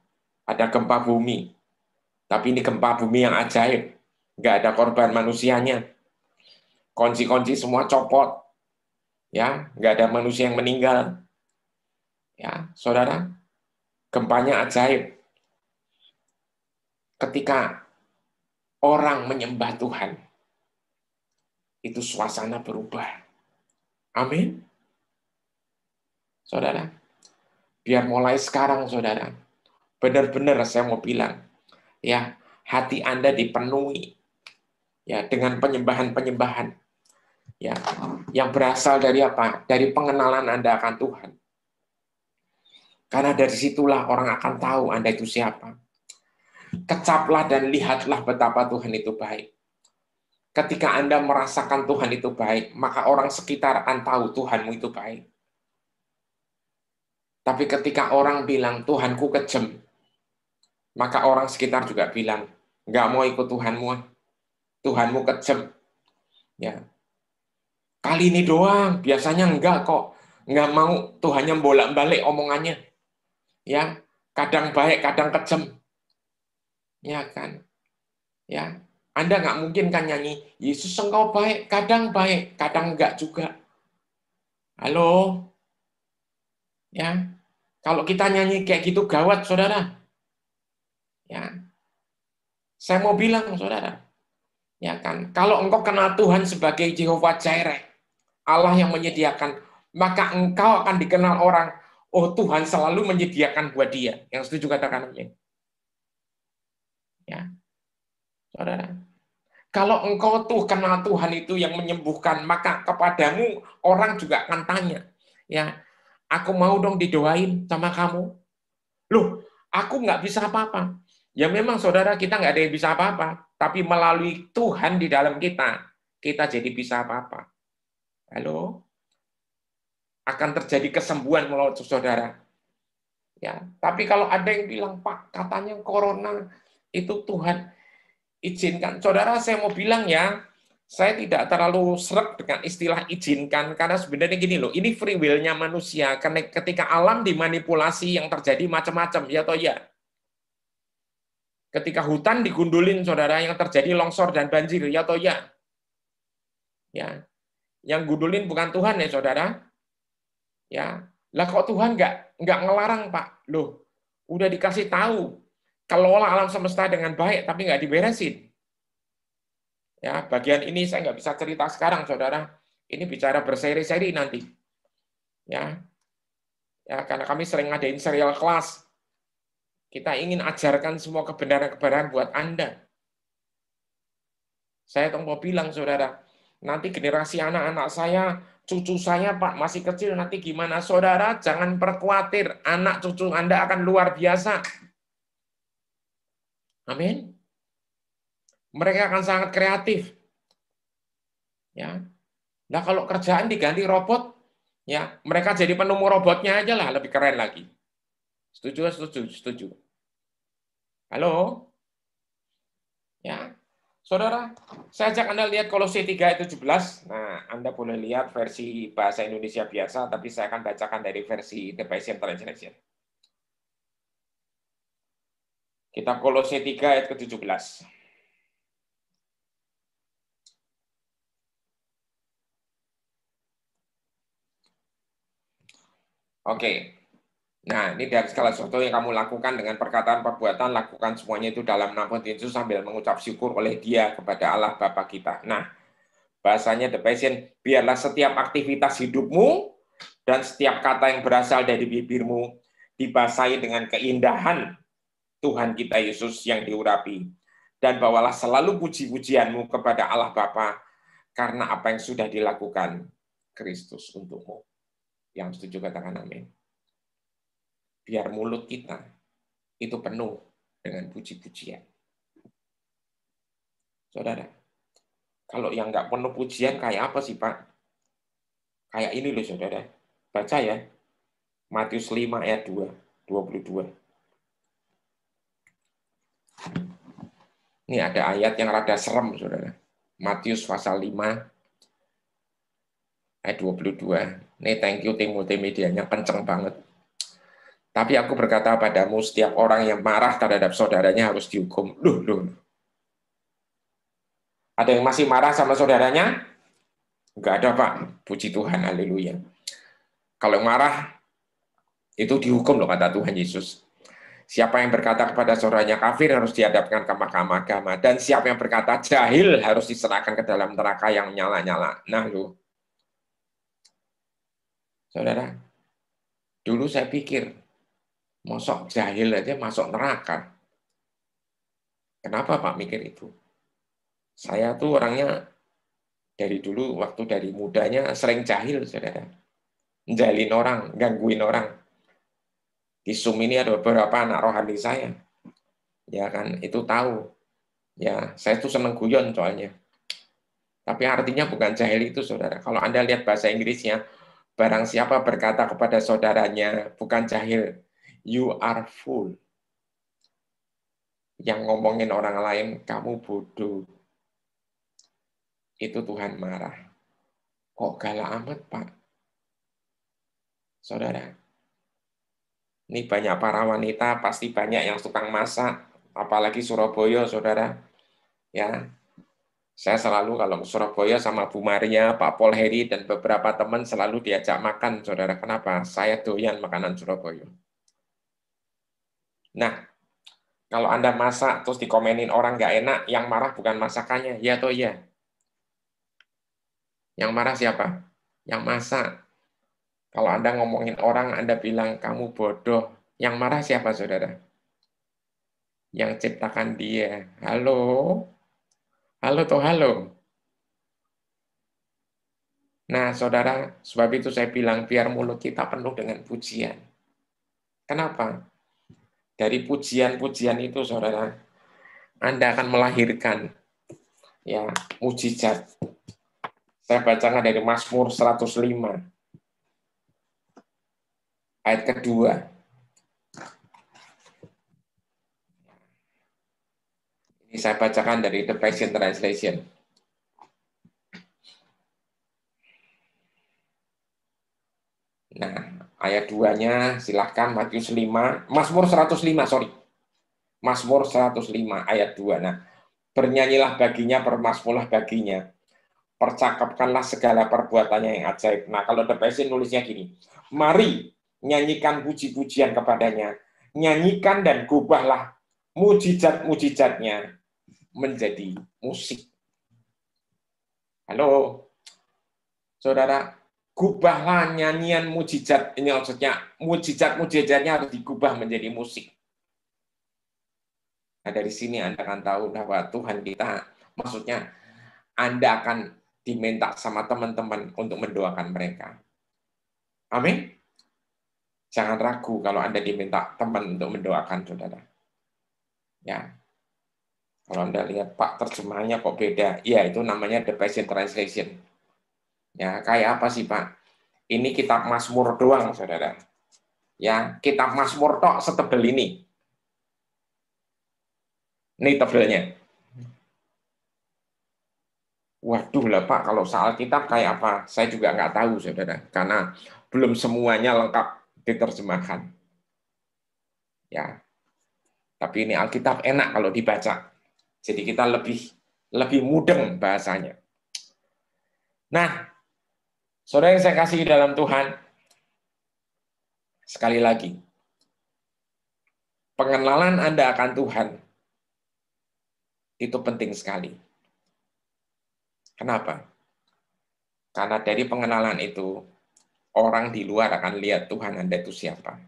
ada gempa bumi. Tapi ini gempa bumi yang ajaib, nggak ada korban manusianya. Kunci-kunci semua copot, ya, nggak ada manusia yang meninggal. Ya, saudara, gempanya ajaib. Ketika orang menyembah Tuhan, itu suasana berubah. Amin. Saudara, biar mulai sekarang, saudara, benar-benar saya mau bilang, ya, hati Anda dipenuhi ya dengan penyembahan-penyembahan. Ya, yang berasal dari apa? Dari pengenalan Anda akan Tuhan. Karena dari situlah orang akan tahu Anda itu siapa. Kecaplah dan lihatlah betapa Tuhan itu baik. Ketika Anda merasakan Tuhan itu baik, maka orang sekitar akan tahu Tuhanmu itu baik. Tapi ketika orang bilang, Tuhanku kejam, maka orang sekitar juga bilang, nggak mau ikut Tuhanmu, Tuhanmu kejam. Ya. Kali ini doang, biasanya enggak kok. Nggak mau, Tuhannya bolak-balik omongannya. Ya, kadang baik, kadang kejam. Ya kan? Ya, Anda nggak mungkin kan nyanyi, Yesus engkau baik, kadang enggak juga. Halo? Ya, kalau kita nyanyi kayak gitu gawat, saudara. Ya, saya mau bilang, saudara, ya kan, kalau engkau kenal Tuhan sebagai Jehovah Jireh, Allah yang menyediakan, maka engkau akan dikenal orang, oh Tuhan selalu menyediakan buat dia. Yang setuju katakan amin. Ya, saudara. Kalau engkau tuh kenal Tuhan itu yang menyembuhkan, maka kepadamu orang juga akan tanya, ya, aku mau dong didoain sama kamu. Loh, aku nggak bisa apa-apa. Ya memang saudara kita nggak ada yang bisa apa-apa, tapi melalui Tuhan di dalam kita jadi bisa apa-apa. Halo? Akan terjadi kesembuhan melalui saudara. Ya, tapi kalau ada yang bilang, Pak, katanya corona itu Tuhan izinkan. Saudara, saya mau bilang ya, saya tidak terlalu sreg dengan istilah izinkan, karena sebenarnya gini loh, ini free will-nya manusia, karena ketika alam dimanipulasi yang terjadi macam-macam, ya toh ya. Ketika hutan digundulin, saudara, yang terjadi longsor dan banjir, ya toh ya. Ya, yang gundulin bukan Tuhan ya, saudara. Ya, lah kok Tuhan nggak ngelarang, Pak? Loh, udah dikasih tahu, kelola alam semesta dengan baik, tapi nggak diberesin. Ya, bagian ini saya nggak bisa cerita sekarang, saudara. Ini bicara berseri-seri nanti. Ya, karena kami sering ngadain serial kelas. Kita ingin ajarkan semua kebenaran-kebenaran buat Anda. Saya mau bilang, saudara, nanti generasi anak-anak saya, cucu saya, Pak, masih kecil, nanti gimana? Saudara, jangan berkhawatir. Anak cucu Anda akan luar biasa. Amin. Mereka akan sangat kreatif. Ya. Nah, kalau kerjaan diganti robot, ya, mereka jadi penemu robotnya aja lah, lebih keren lagi. Setuju. Halo? Ya. Saudara, saya ajak Anda lihat Kolose 3 ayat 17. Nah, Anda boleh lihat versi bahasa Indonesia biasa, tapi saya akan bacakan dari versi The Passion Translation. Kitab Kolose 3 ayat ke-17. Oke. Nah, ini dari segala sesuatu yang kamu lakukan dengan perkataan, perbuatan, lakukan semuanya itu dalam nama Tuhan Yesus sambil mengucap syukur oleh Dia kepada Allah Bapa kita. Nah, bahasanya The Passion, biarlah setiap aktivitas hidupmu Dan setiap kata yang berasal dari bibirmu dibasahi dengan keindahan Tuhan kita Yesus yang diurapi. Dan bawalah selalu puji-pujianmu kepada Allah Bapa karena apa yang sudah dilakukan Kristus untukmu. Yang setuju katakan amin. Biar mulut kita itu penuh dengan puji-pujian. Saudara, kalau yang nggak penuh pujian kayak apa sih Pak? Kayak ini loh saudara. Baca ya. Matius 5 ayat 22. Ini ada ayat yang rada serem saudara. Matius pasal 5 ayat 22. Ini thank you tim multimedianya kenceng banget. Tapi aku berkata padamu, setiap orang yang marah terhadap saudaranya harus dihukum. Loh. Ada yang masih marah sama saudaranya? Enggak ada, Pak. Puji Tuhan, haleluya. Kalau yang marah, itu dihukum loh, kata Tuhan Yesus. Siapa yang berkata kepada saudaranya kafir harus dihadapkan ke mahkamah agama. Dan siapa yang berkata jahil harus diserahkan ke dalam neraka yang nyala-nyala. Nah, loh. Saudara, dulu saya pikir, mosok jahil aja masuk neraka. Kenapa Pak mikir itu? Saya tuh orangnya dari dulu, waktu dari mudanya sering jahil, saudara. Jahilin orang, gangguin orang. Di Zoom ini ada beberapa anak rohani saya. Ya kan, itu tahu. Ya, saya tuh seneng guyon soalnya. Tapi artinya bukan jahil itu, saudara. Kalau Anda lihat bahasa Inggrisnya, barang siapa berkata kepada saudaranya, bukan jahil, you are fool. Yang ngomongin orang lain, kamu bodoh. Itu Tuhan marah. Kok galak amat, Pak? Saudara, ini banyak para wanita, pasti banyak yang tukang masak, apalagi Surabaya, saudara. Ya, saya selalu kalau ke Surabaya sama Bu Maria, Pak Paul Heri, dan beberapa teman selalu diajak makan, saudara. Kenapa? Saya doyan makanan Surabaya. Nah, kalau Anda masak, terus dikomenin orang nggak enak, yang marah bukan masakannya, ya atau iya? Yang marah siapa? Yang masak. Kalau Anda ngomongin orang, Anda bilang, kamu bodoh. Yang marah siapa, saudara? Yang ciptakan dia. Halo? Halo toh halo. Nah, saudara, sebab itu saya bilang, biar mulut kita penuh dengan pujian. Kenapa? Dari pujian-pujian itu, saudara, Anda akan melahirkan ya mujizat. Saya bacakan dari Mazmur 105. Ayat kedua. Ini saya bacakan dari The Passion Translation. Nah, ayat 2-nya silahkan Matius 5, Mazmur 105, sorry. Mazmur 105 ayat 2. Nah, bernyanyilah baginya, bermasmurlah baginya. Percakapkanlah segala perbuatannya yang ajaib. Nah, kalau The Passion nulisnya gini. Mari nyanyikan puji-pujian kepadanya. Nyanyikan dan gubahlah mujizat-mujizatnya menjadi musik. Halo, saudara, gubahlah nyanyian mujizat. Ini maksudnya mujizat-mujizatnya harus digubah menjadi musik. Nah, dari sini Anda akan tahu bahwa Tuhan kita, maksudnya Anda akan diminta sama teman-teman untuk mendoakan mereka. Amin. Jangan ragu kalau Anda diminta teman untuk mendoakan saudara. Ya. Kalau Anda lihat Pak terjemahannya kok beda. Ya, itu namanya The Passion Translation. Ya, kayak apa sih Pak? Ini kitab Mazmur doang, saudara. Ya, kitab Mazmur tok setebel ini. Ini tebelnya. Waduh lah Pak, kalau soal kitab kayak apa? Saya juga nggak tahu, saudara. Karena belum semuanya lengkap diterjemahkan. Ya, tapi ini Alkitab enak kalau dibaca. Jadi kita lebih mudeng bahasanya. Nah, saudara yang saya kasih dalam Tuhan, sekali lagi, pengenalan Anda akan Tuhan itu penting sekali. Kenapa? Karena dari pengenalan itu, orang di luar akan lihat Tuhan Anda itu siapa.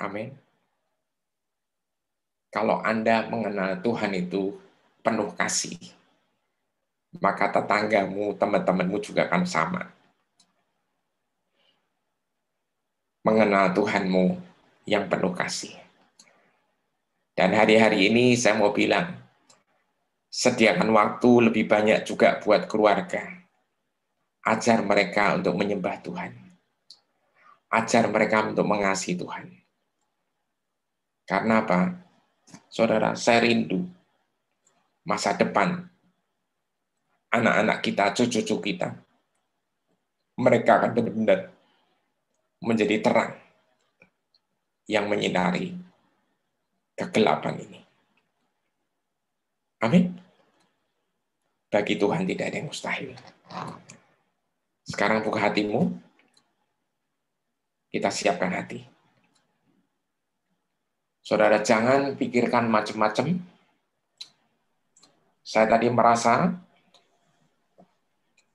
Amin. Kalau Anda mengenal Tuhan itu penuh kasih, maka tetanggamu, teman-temanmu juga akan sama. Mengenal Tuhanmu yang penuh kasih. Dan hari-hari ini saya mau bilang, sediakan waktu lebih banyak juga buat keluarga. Ajar mereka untuk menyembah Tuhan. Ajar mereka untuk mengasihi Tuhan. Karena apa? Saudara, saya rindu masa depan anak-anak kita, cucu-cucu kita. Mereka akan benar-benar menjadi terang yang menyinari kegelapan ini. Amin. Bagi Tuhan tidak ada yang mustahil. Sekarang buka hatimu, kita siapkan hati. Saudara, jangan pikirkan macam-macam. Saya tadi merasa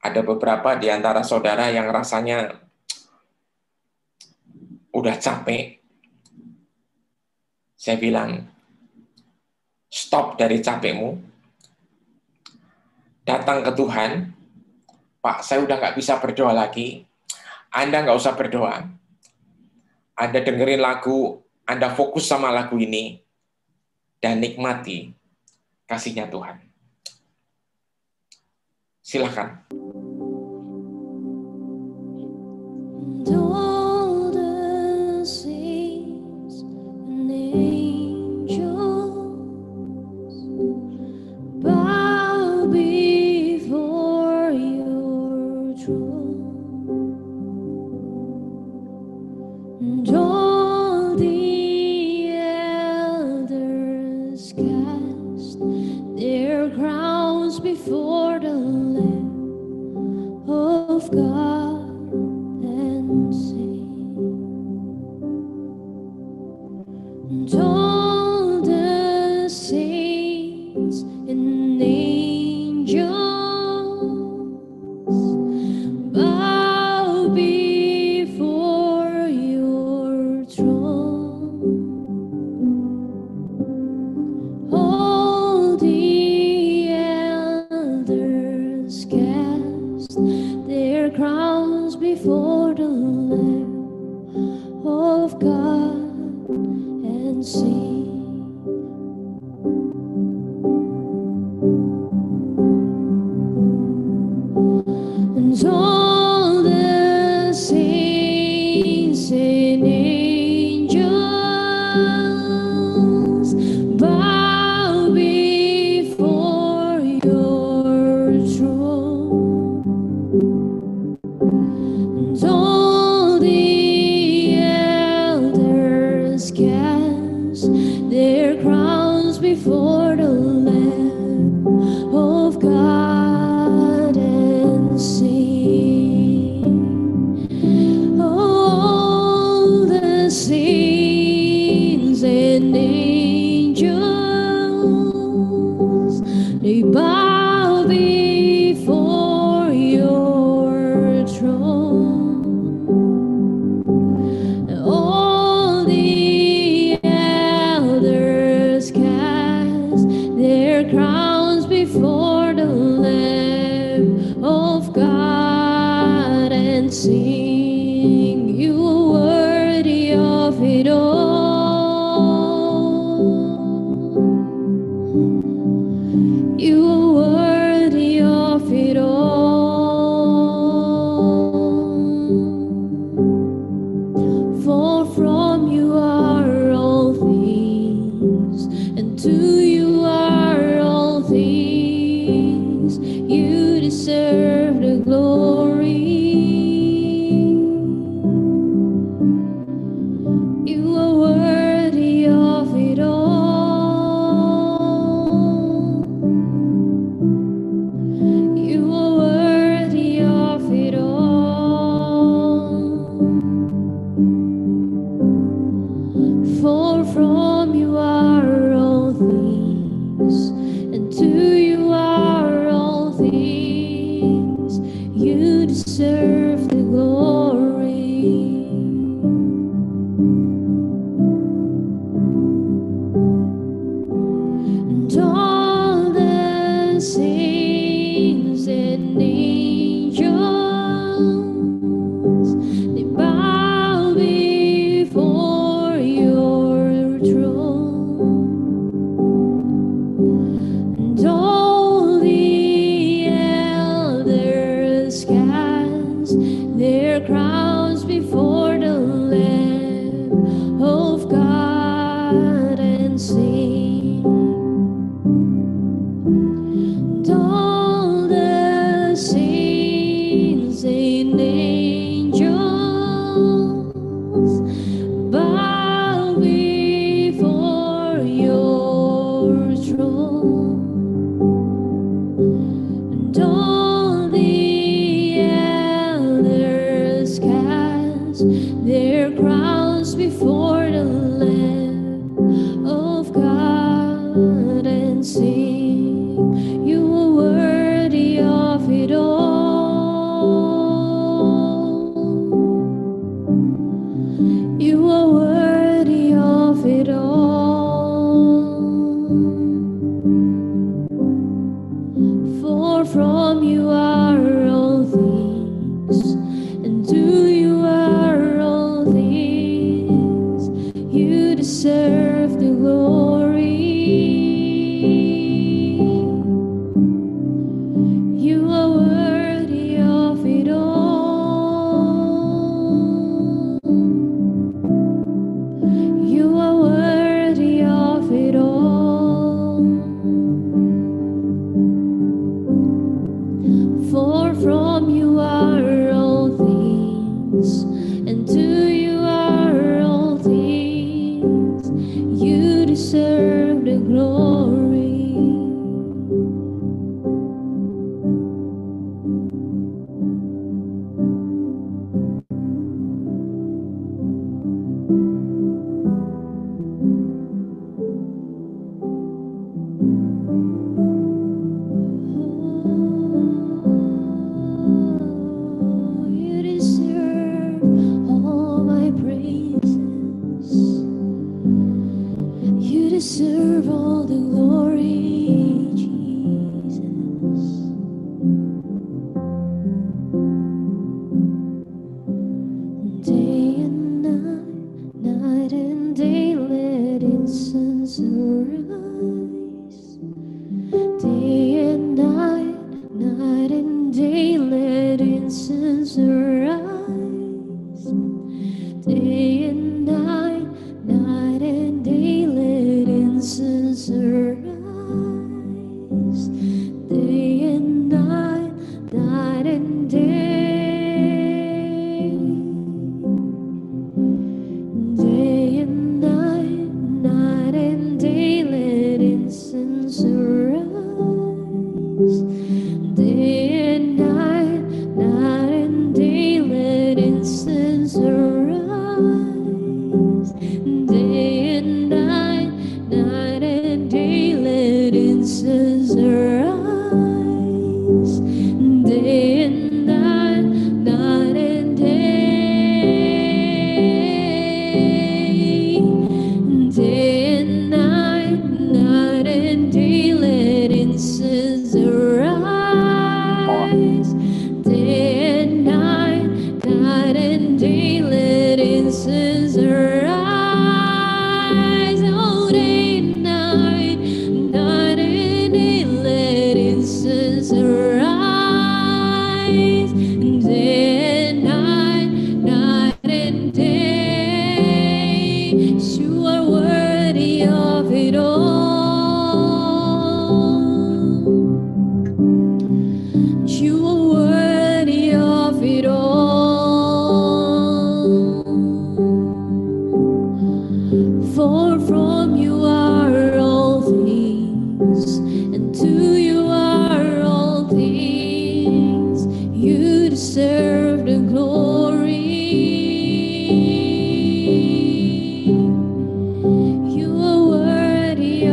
ada beberapa di antara saudara yang rasanya udah capek. Saya bilang, stop dari capekmu. Datang ke Tuhan. Pak, saya udah nggak bisa berdoa lagi. Anda nggak usah berdoa. Anda dengerin lagu, Anda fokus sama lagu ini, dan nikmati kasihnya Tuhan. Silakan. All the saints and angels bow before your throne, and all the elders cast their crowns before the Lamb of God. And all the saints and angels bow before your throne. All the elders cast their crowns before the Lamb of God and sing. And all the saints and angels bow before your throne. And all the elders cast their crowns before the Lamb of God and sing. All the saints and angels, they bow before your throne. All the elders cast their crowns before the Lamb of God and sing. You are worthy of it all. You are worthy of it all. For from you are all things, and to you are all things. all the saints and angels, they bow before your throne, and all the elders cast their crowns before the Lamb of God and sing. And all the saints and angels bow before your throne, and all the elders cast their crowns before the Lamb of God and sing, you are worthy of it all. You are worthy of it all. For from you are all things, and to you are all things. You deserve the glory. You are worthy of it all. You are worthy of it all. For from you are all things, and to you are all things. You deserve the glory. You deserve all my praises. You deserve all the glory, Jesus. Day and night, night and day, let incense arise. Day and night, night and day, let incense arise. Day and night, night and day, let incense arise. Day and night, night and day. Day and night, night and day, let incense arise. Day and night, night and day, let incense arise. Day and night, night and day, let incense arise. Day and night, night and day. Day and night, night and day, let incense arise. Day and night, night and day, let incense arise. Oh, day and night, night and day, let incense arise. Day and night, night and day. You are worthy of it all. You are worthy of it all. For from you are all things, and to you are all things. You deserve the glory. You are worthy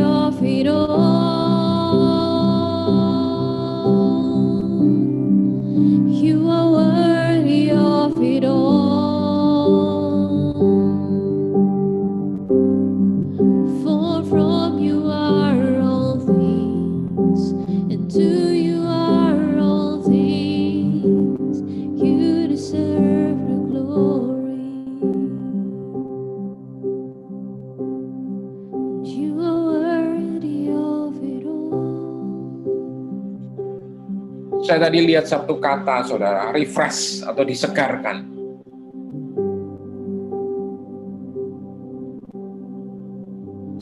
Saya tadi lihat satu kata, saudara, refresh atau disegarkan.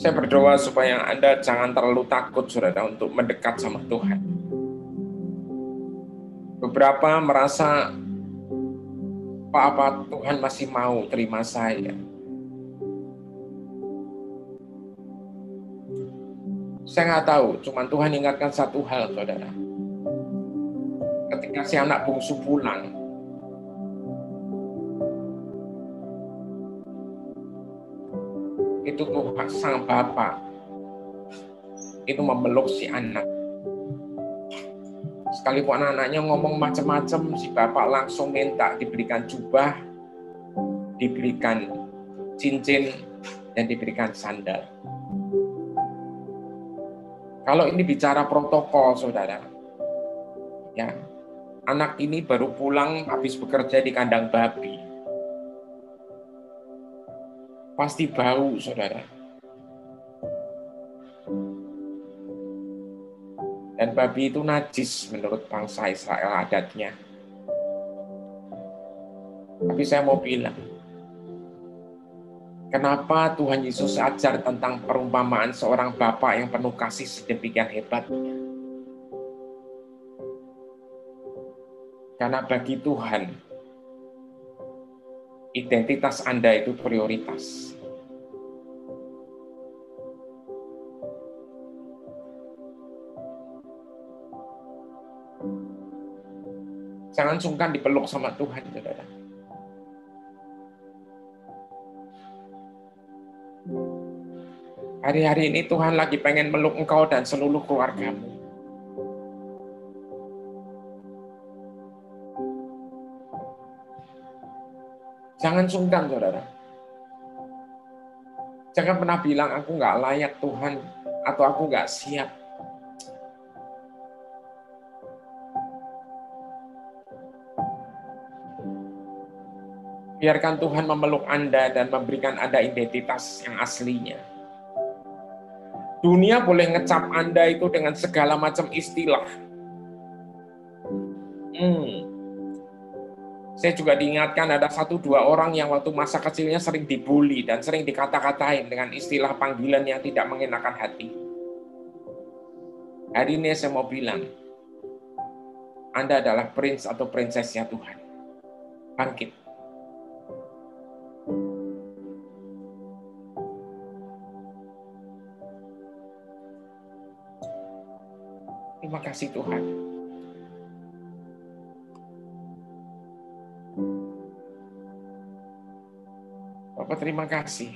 Saya berdoa supaya Anda jangan terlalu takut, saudara, untuk mendekat sama Tuhan. Beberapa merasa, apa Tuhan masih mau terima saya. Saya nggak tahu, cuman Tuhan ingatkan satu hal, saudara. Ketika si anak bungsu pulang, itu Tuhan sang Bapa itu memeluk si anak. Sekalipun anak-anaknya ngomong macam-macam, si Bapak langsung minta diberikan jubah, diberikan cincin, dan diberikan sandal. Kalau ini bicara protokol, saudara, ya, anak ini baru pulang habis bekerja di kandang babi. Pasti bau, saudara. Dan babi itu najis menurut bangsa Israel adatnya. Tapi saya mau bilang, kenapa Tuhan Yesus ajar tentang perumpamaan seorang Bapa yang penuh kasih sedemikian hebatnya? Karena bagi Tuhan, identitas Anda itu prioritas. Jangan sungkan dipeluk sama Tuhan, saudara. Hari-hari ini Tuhan lagi pengen meluk engkau dan seluruh keluargamu. Jangan sungkan, saudara. Jangan pernah bilang, aku nggak layak Tuhan, atau aku nggak siap. Biarkan Tuhan memeluk Anda dan memberikan Anda identitas yang aslinya. Dunia boleh ngecap Anda itu dengan segala macam istilah. Saya juga diingatkan ada 1-2 orang yang waktu masa kecilnya sering dibully dan sering dikata-katain dengan istilah panggilan yang tidak mengenakan hati. Hari ini saya mau bilang, Anda adalah prince atau prinsesnya Tuhan. Bangkit. Terima kasih Tuhan. Bapak terima kasih.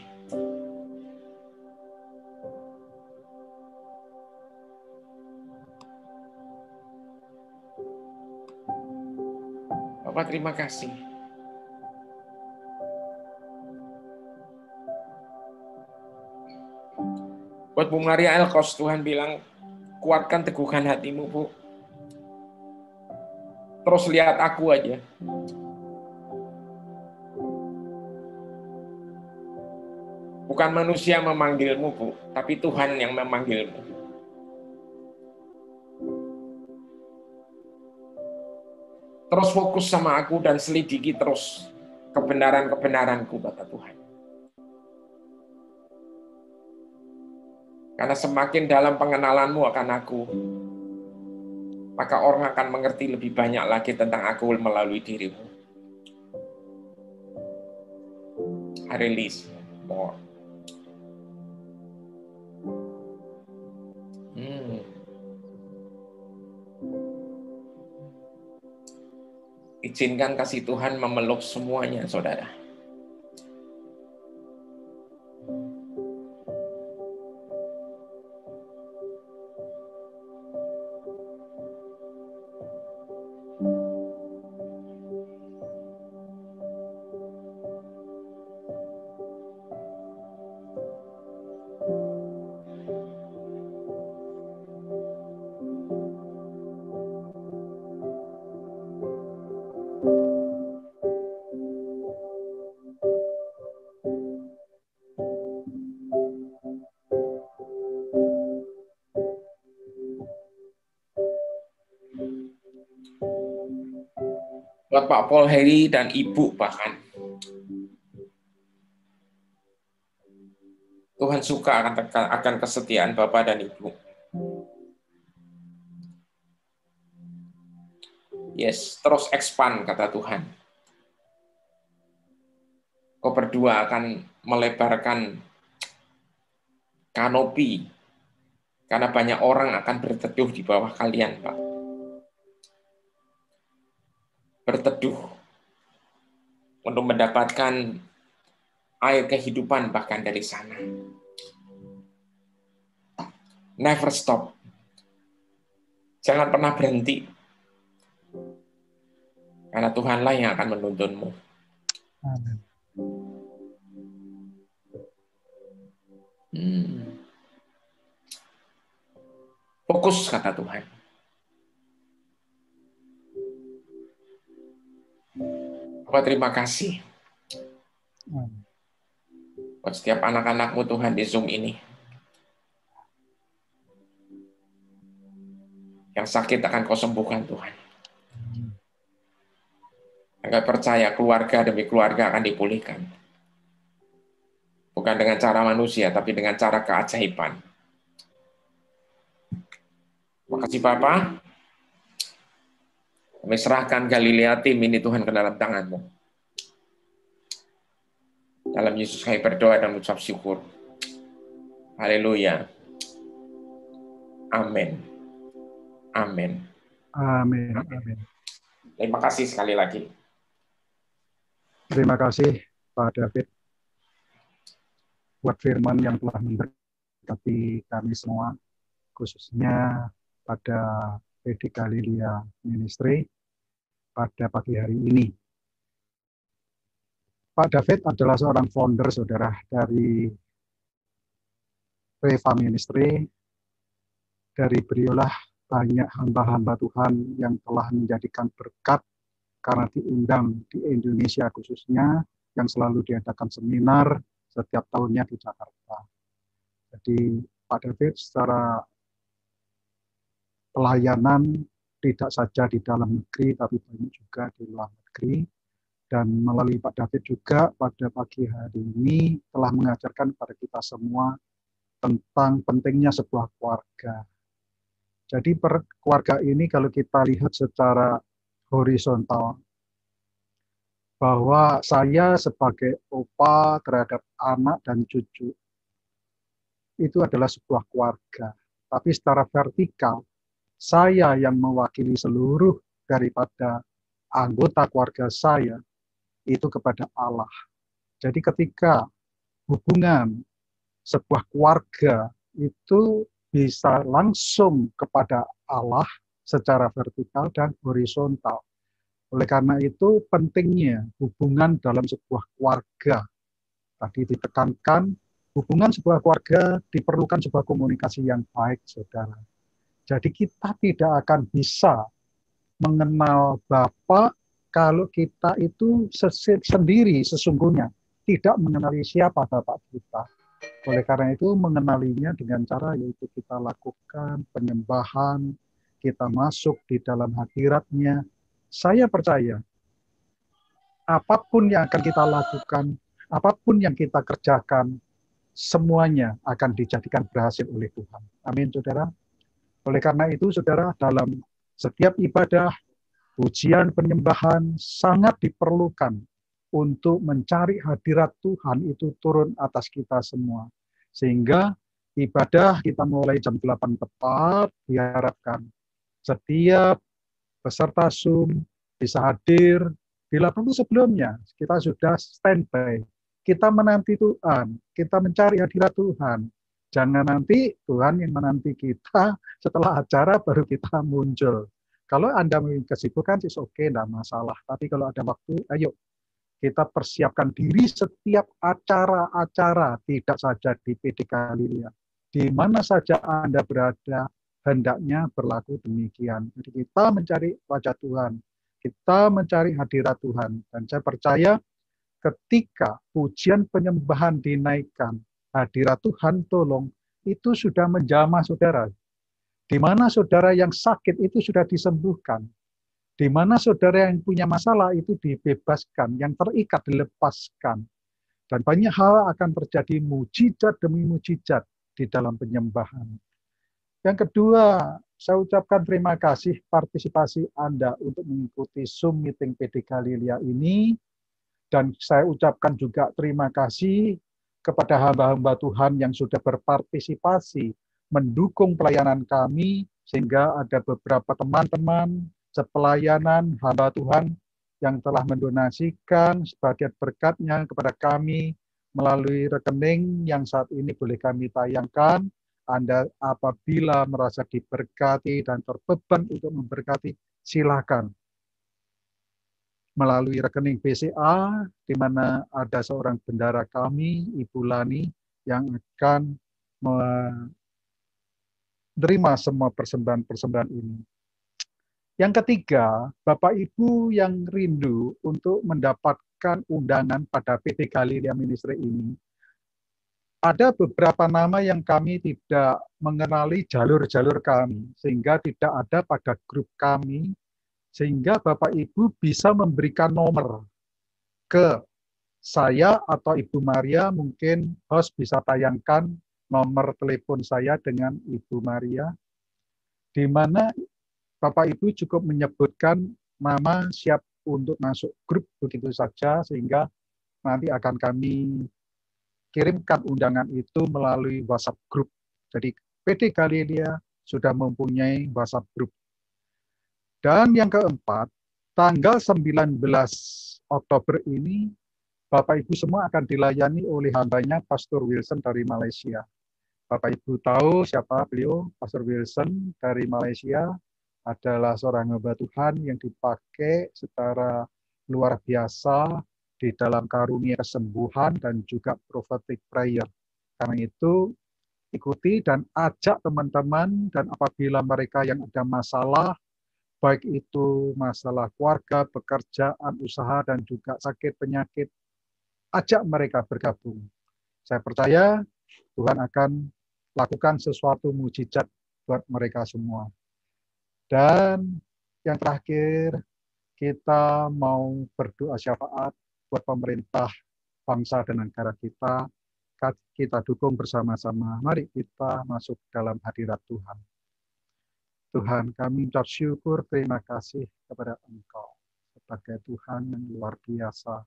Bapak terima kasih. Buat Bu Maria Elkos, Tuhan bilang, kuatkan teguhkan hatimu, Bu. Terus lihat aku aja. Bukan manusia memanggilmu, Bu, tapi Tuhan yang memanggilmu. Terus fokus sama aku dan selidiki terus kebenaran-kebenaranku, kata Tuhan. Karena semakin dalam pengenalanmu akan aku, maka orang akan mengerti lebih banyak lagi tentang aku melalui dirimu. I release more. Izinkan kasih Tuhan memeluk semuanya, saudara. buat Pak Paul Heri dan Ibu bahkan. Tuhan suka akan kesetiaan Bapak dan Ibu. Yes, terus expand kata Tuhan. Kau berdua akan melebarkan kanopi karena banyak orang akan berteduh di bawah kalian, Pak. Berteduh untuk mendapatkan air kehidupan bahkan dari sana. Never stop. Jangan pernah berhenti. Karena Tuhanlah yang akan menuntunmu. Amin. Fokus kata Tuhan. Bapak terima kasih buat setiap anak-anakmu Tuhan di Zoom ini. Yang sakit akan kau sembuhkan Tuhan. Enggak percaya keluarga demi keluarga akan dipulihkan. Bukan dengan cara manusia, tapi dengan cara keajaiban. Terima kasih Bapak. Kami serahkan Galilea tim ini Tuhan ke dalam tangan-Mu. Dalam Yesus kami berdoa dan mengucap syukur. Haleluya. Amin. Amin. Amin. Amin. Terima kasih sekali lagi. Terima kasih Pak David buat firman yang telah memberkati kami semua, khususnya pada PD Galilea Ministry pada pagi hari ini. Pak David adalah seorang founder, saudara, dari Reva Ministry. Dari beliaulah banyak hamba-hamba Tuhan yang telah menjadikan berkat karena diundang di Indonesia khususnya, yang selalu diadakan seminar setiap tahunnya di Jakarta. Jadi Pak David secara pelayanan tidak saja di dalam negeri, tapi banyak juga di luar negeri. Dan melalui Pak David juga pada pagi hari ini telah mengajarkan kepada kita semua tentang pentingnya sebuah keluarga. Jadi keluarga ini kalau kita lihat secara horizontal, bahwa saya sebagai opa terhadap anak dan cucu, itu adalah sebuah keluarga. Tapi secara vertikal, saya yang mewakili seluruh daripada anggota keluarga saya, itu kepada Allah. Jadi ketika hubungan sebuah keluarga itu bisa langsung kepada Allah secara vertikal dan horizontal. Oleh karena itu pentingnya hubungan dalam sebuah keluarga. Tadi ditekankan, hubungan sebuah keluarga diperlukan sebuah komunikasi yang baik, saudara. Jadi kita tidak akan bisa mengenal Bapa kalau kita itu sendiri sesungguhnya tidak mengenali siapa Bapak kita. Oleh karena itu mengenalinya dengan cara yaitu kita lakukan penyembahan, kita masuk di dalam hadirat-Nya. Saya percaya apapun yang akan kita lakukan, apapun yang kita kerjakan, semuanya akan dijadikan berhasil oleh Tuhan. Amin, saudara. Oleh karena itu, saudara, dalam setiap ibadah, pujian, penyembahan sangat diperlukan untuk mencari hadirat Tuhan itu turun atas kita semua. Sehingga ibadah kita mulai jam 8 tepat, diharapkan setiap peserta Zoom bisa hadir. Bila perlu sebelumnya, kita sudah standby. Kita menanti Tuhan, kita mencari hadirat Tuhan. Jangan nanti Tuhan yang menanti kita, setelah acara baru kita muncul. Kalau Anda memiliki kesibukan, sih oke, tidak masalah. Tapi kalau ada waktu, ayo kita persiapkan diri setiap acara-acara, tidak saja di PD Galilea. Di mana saja Anda berada, hendaknya berlaku demikian. Jadi kita mencari wajah Tuhan, kita mencari hadirat Tuhan. Dan saya percaya ketika pujian penyembahan dinaikkan, hadirat Tuhan tolong, itu sudah menjamah saudara. Di mana saudara yang sakit itu sudah disembuhkan. Di mana saudara yang punya masalah itu dibebaskan, yang terikat dilepaskan. Dan banyak hal akan terjadi mujizat demi mujizat di dalam penyembahan. Yang kedua, saya ucapkan terima kasih partisipasi Anda untuk mengikuti Zoom meeting PD Galilea ini. Dan saya ucapkan juga terima kasih kepada hamba-hamba Tuhan yang sudah berpartisipasi mendukung pelayanan kami, sehingga ada beberapa teman-teman sepelayanan hamba Tuhan yang telah mendonasikan sebagian berkatnya kepada kami melalui rekening yang saat ini boleh kami tayangkan. Anda apabila merasa diberkati dan terbeban untuk memberkati, silakan melalui rekening BCA, di mana ada seorang bendara kami, Ibu Lani, yang akan menerima semua persembahan-persembahan ini. Yang ketiga, Bapak Ibu yang rindu untuk mendapatkan undangan pada PD Galilea Ministry ini, ada beberapa nama yang kami tidak mengenali jalur-jalur kami, sehingga tidak ada pada grup kami, sehingga Bapak Ibu bisa memberikan nomor ke saya atau Ibu Maria. Mungkin host bisa tayangkan nomor telepon saya dengan Ibu Maria, di mana Bapak Ibu cukup menyebutkan nama siap untuk masuk grup begitu saja, sehingga nanti akan kami kirimkan undangan itu melalui WhatsApp group. Jadi PD Galilea sudah mempunyai WhatsApp group. Dan yang keempat, tanggal 19 Oktober ini, Bapak Ibu semua akan dilayani oleh hambanya Pastor Wilson dari Malaysia. Bapak Ibu tahu siapa beliau? Pastor Wilson dari Malaysia adalah seorang hamba Tuhan yang dipakai secara luar biasa di dalam karunia kesembuhan dan juga prophetic prayer. Karena itu, ikuti dan ajak teman-teman, dan apabila mereka yang ada masalah, baik itu masalah keluarga, pekerjaan, usaha, dan juga sakit penyakit, ajak mereka bergabung. Saya percaya Tuhan akan lakukan sesuatu mujizat buat mereka semua. Dan yang terakhir, kita mau berdoa syafaat buat pemerintah, bangsa, dan negara kita. Kita dukung bersama-sama. Mari kita masuk dalam hadirat Tuhan. Tuhan, kami ucap syukur, terima kasih kepada Engkau sebagai Tuhan yang luar biasa.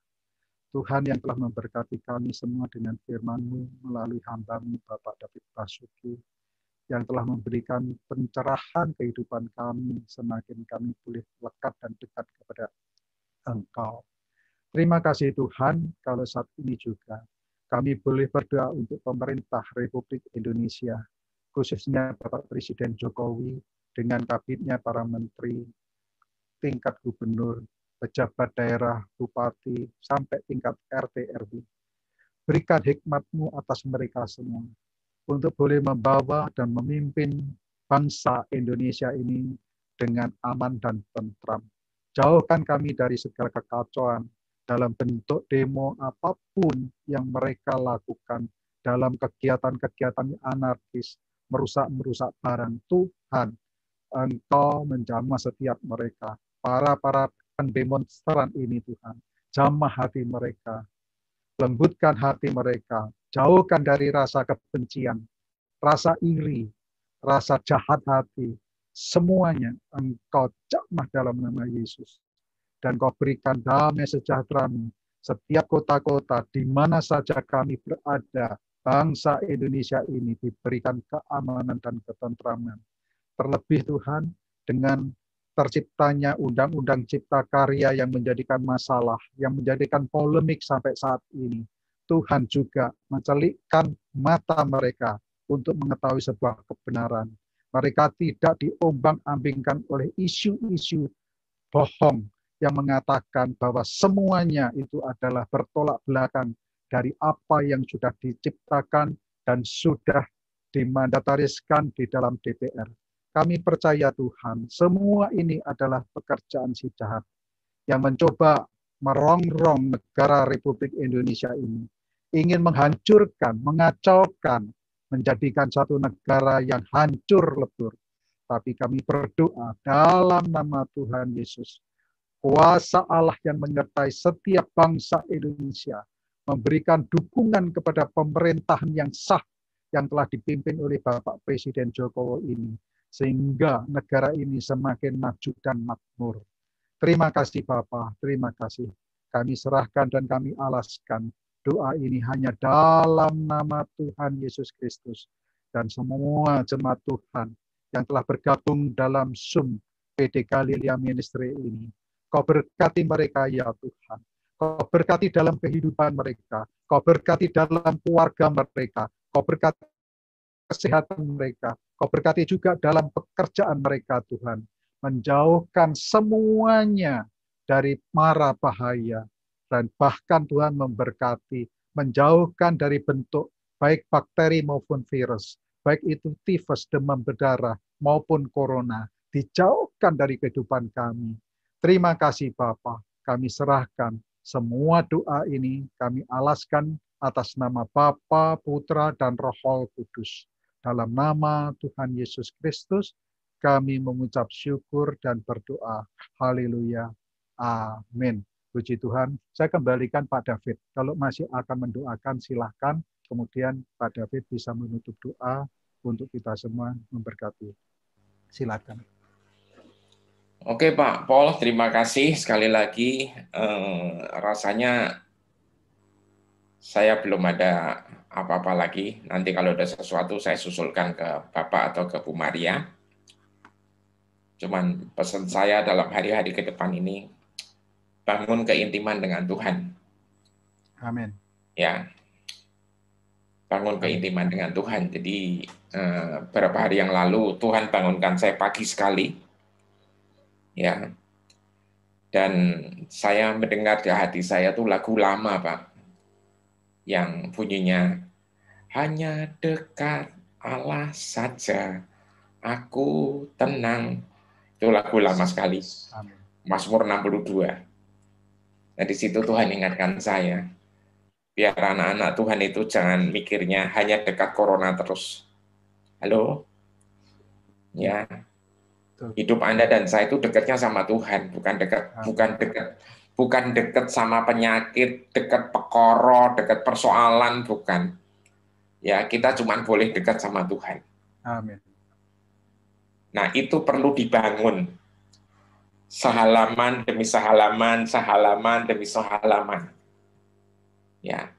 Tuhan yang telah memberkati kami semua dengan firman-Mu melalui hamba-Mu Bapak David Basuki, yang telah memberikan pencerahan kehidupan kami, semakin kami boleh lekat dan dekat kepada Engkau. Terima kasih Tuhan, kalau saat ini juga kami boleh berdoa untuk pemerintah Republik Indonesia, khususnya Bapak Presiden Jokowi, dengan kabinetnya para menteri, tingkat gubernur, pejabat daerah, bupati, sampai tingkat RT RW. Berikan hikmat-Mu atas mereka semua, untuk boleh membawa dan memimpin bangsa Indonesia ini dengan aman dan tentram. Jauhkan kami dari segala kekacauan, dalam bentuk demo apapun yang mereka lakukan, dalam kegiatan-kegiatan anarkis, merusak-merusak barang. Tuhan, Engkau menjamah setiap mereka. Para pendemonstran ini Tuhan, jamah hati mereka, lembutkan hati mereka, jauhkan dari rasa kebencian, rasa iri, rasa jahat hati, semuanya Engkau jamah dalam nama Yesus. Dan Kau berikan damai sejahtera-Mu setiap kota-kota di mana saja kami berada. Bangsa Indonesia ini diberikan keamanan dan ketentraman. Terlebih Tuhan, dengan terciptanya Undang-Undang Cipta Karya yang menjadikan masalah, yang menjadikan polemik sampai saat ini, Tuhan juga mencelikkan mata mereka untuk mengetahui sebuah kebenaran. Mereka tidak diombang-ambingkan oleh isu-isu bohong yang mengatakan bahwa semuanya itu adalah bertolak belakang dari apa yang sudah diciptakan dan sudah dimandatariskan di dalam DPR. Kami percaya Tuhan, semua ini adalah pekerjaan si jahat yang mencoba merongrong negara Republik Indonesia ini. Ingin menghancurkan, mengacaukan, menjadikan satu negara yang hancur lebur. tapi kami berdoa dalam nama Tuhan Yesus. Kuasa Allah yang menyertai setiap bangsa Indonesia, memberikan dukungan kepada pemerintahan yang sah yang telah dipimpin oleh Bapak Presiden Jokowi ini, sehingga negara ini semakin maju dan makmur. Terima kasih Bapak, terima kasih. Kami serahkan dan kami alaskan doa ini hanya dalam nama Tuhan Yesus Kristus. Dan semua jemaat Tuhan yang telah bergabung dalam Zoom PD Galilea Ministry ini, Kau berkati mereka ya Tuhan. Kau berkati dalam kehidupan mereka. Kau berkati dalam keluarga mereka. Kau berkati kesehatan mereka. Kau berkati juga dalam pekerjaan mereka Tuhan. Menjauhkan semuanya dari mara bahaya. Dan bahkan Tuhan memberkati. Menjauhkan dari bentuk baik bakteri maupun virus. Baik itu tifus, demam berdarah maupun corona. Dijauhkan dari kehidupan kami. Terima kasih Bapa, kami serahkan semua doa ini, kami alaskan atas nama Bapa, Putra, dan Roh Kudus. Dalam nama Tuhan Yesus Kristus, kami mengucap syukur dan berdoa. Haleluya. Amin. Puji Tuhan. Saya kembalikan Pak David. Kalau masih akan mendoakan, silahkan. Kemudian Pak David bisa menutup doa untuk kita semua memberkati. Silakan. Oke Pak Paul, terima kasih sekali lagi. Rasanya saya belum ada apa-apa lagi. Nanti kalau ada sesuatu saya susulkan ke Bapak atau ke Bu Maria. Cuman pesan saya dalam hari-hari ke depan ini, bangun keintiman dengan Tuhan. Amin. Ya, bangun keintiman dengan Tuhan. Jadi beberapa hari yang lalu Tuhan bangunkan saya pagi sekali. Ya, dan saya mendengar di hati saya tuh lagu lama Pak, yang bunyinya hanya dekat Allah saja aku tenang. Itu lagu lama sekali. Amin. Mazmur 62. Nah di situ Tuhan ingatkan saya, biar anak-anak Tuhan itu jangan mikirnya hanya dekat corona terus. Halo, ya. Hidup Anda dan saya itu dekatnya sama Tuhan, bukan dekat sama penyakit, dekat pekoro, dekat persoalan, bukan. Ya, kita cuma boleh dekat sama Tuhan. Amin. Nah, itu perlu dibangun. Sehalaman demi sehalaman, sehalaman demi sehalaman. Ya.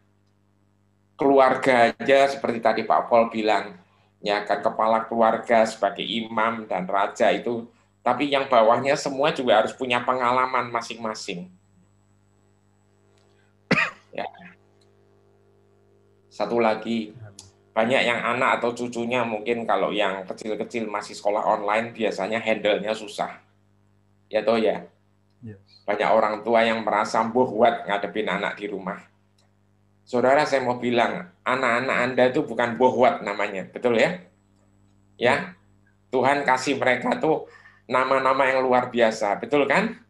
Keluarga aja seperti tadi Pak Paul bilang, ya kan kepala keluarga sebagai imam dan raja itu, tapi yang bawahnya semua juga harus punya pengalaman masing-masing. Ya. Satu lagi, banyak yang anak atau cucunya mungkin kalau yang kecil-kecil masih sekolah online biasanya handle-nya susah. Ya toh ya. Yes. Banyak orang tua yang merasa buat ngadepin anak di rumah. Saudara, saya mau bilang, anak-anak Anda itu bukan bohwat namanya, betul ya? Ya, Tuhan kasih mereka tuh nama-nama yang luar biasa, betul kan?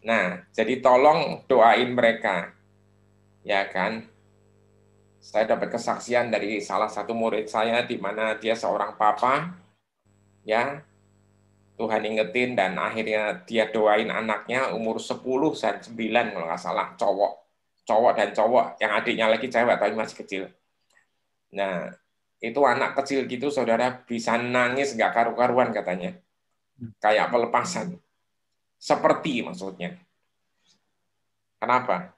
Nah, jadi tolong doain mereka, ya kan? Saya dapat kesaksian dari salah satu murid saya, di mana dia seorang papa, ya, Tuhan ingetin dan akhirnya dia doain anaknya umur 10 dan 9 kalau nggak salah, cowok dan cowok, yang adiknya lagi cewek tapi masih kecil. Nah, itu anak kecil gitu saudara bisa nangis nggak karu-karuan katanya, kayak pelepasan, seperti maksudnya. Kenapa?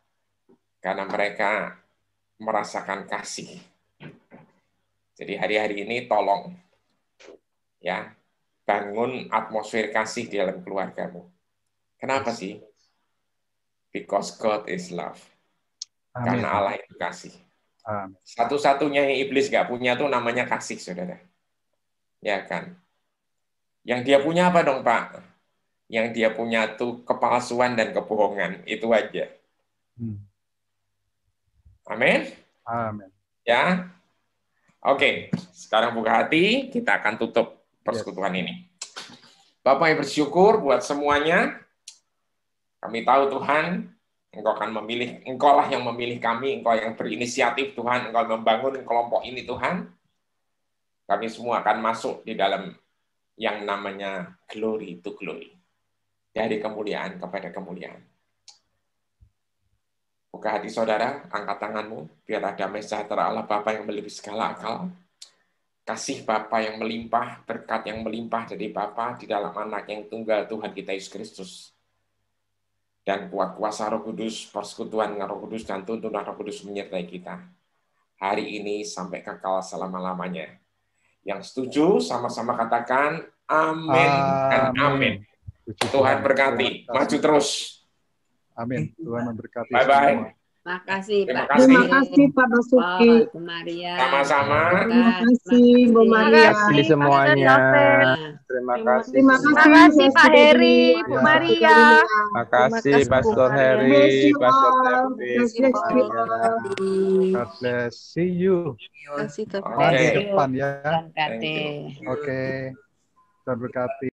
Karena mereka merasakan kasih. Jadi hari-hari ini tolong ya bangun atmosfer kasih di dalam keluargamu. Kenapa sih? Because God is love. Amin. Karena Allah itu kasih. Amin. Satu-satunya yang iblis nggak punya tuh namanya kasih, saudara. Ya kan? Yang dia punya apa dong, Pak? Yang dia punya tuh kepalsuan dan kebohongan. Itu aja. Amin? Amin. Ya? Oke, sekarang buka hati, kita akan tutup persekutuan ini. Bapak yang bersyukur buat semuanya. Kami tahu Tuhan, Engkau akan memilih, Engkau lah yang memilih kami, Engkau yang berinisiatif Tuhan, Engkau membangun kelompok ini Tuhan. Kami semua akan masuk di dalam yang namanya glory to glory. Dari kemuliaan kepada kemuliaan. Buka hati saudara, angkat tanganmu, biar ada damai sejahtera Allah Bapa yang melebihi segala akal. Kasih Bapa yang melimpah, berkat yang melimpah dari Bapa di dalam anak yang tunggal Tuhan kita Yesus Kristus. Dan kuat kuasa Roh Kudus, persekutuan dengan Roh Kudus dan tuntunan Roh Kudus menyertai kita. Hari ini sampai kekal selama-lamanya. Yang setuju sama-sama katakan amin dan amin. Tuhan berkati. Maju terus. Amin. Tuhan memberkati Bye-bye. semua. Makasih Terima Pak. kasih. Terima kasih Pak Basuki. Bu Maria. Sama-sama. Terima kasih Bu Maria. kasih semuanya. Terima kasih. Terima semuanya. kasih Pak Heri, Bu Maria. Terima kasih Pastor Heri, Pastor Tevi. God bless. See you. Kasih Oke. Minggu depan ya. Terima kasih. Oke. Tuhan berkati.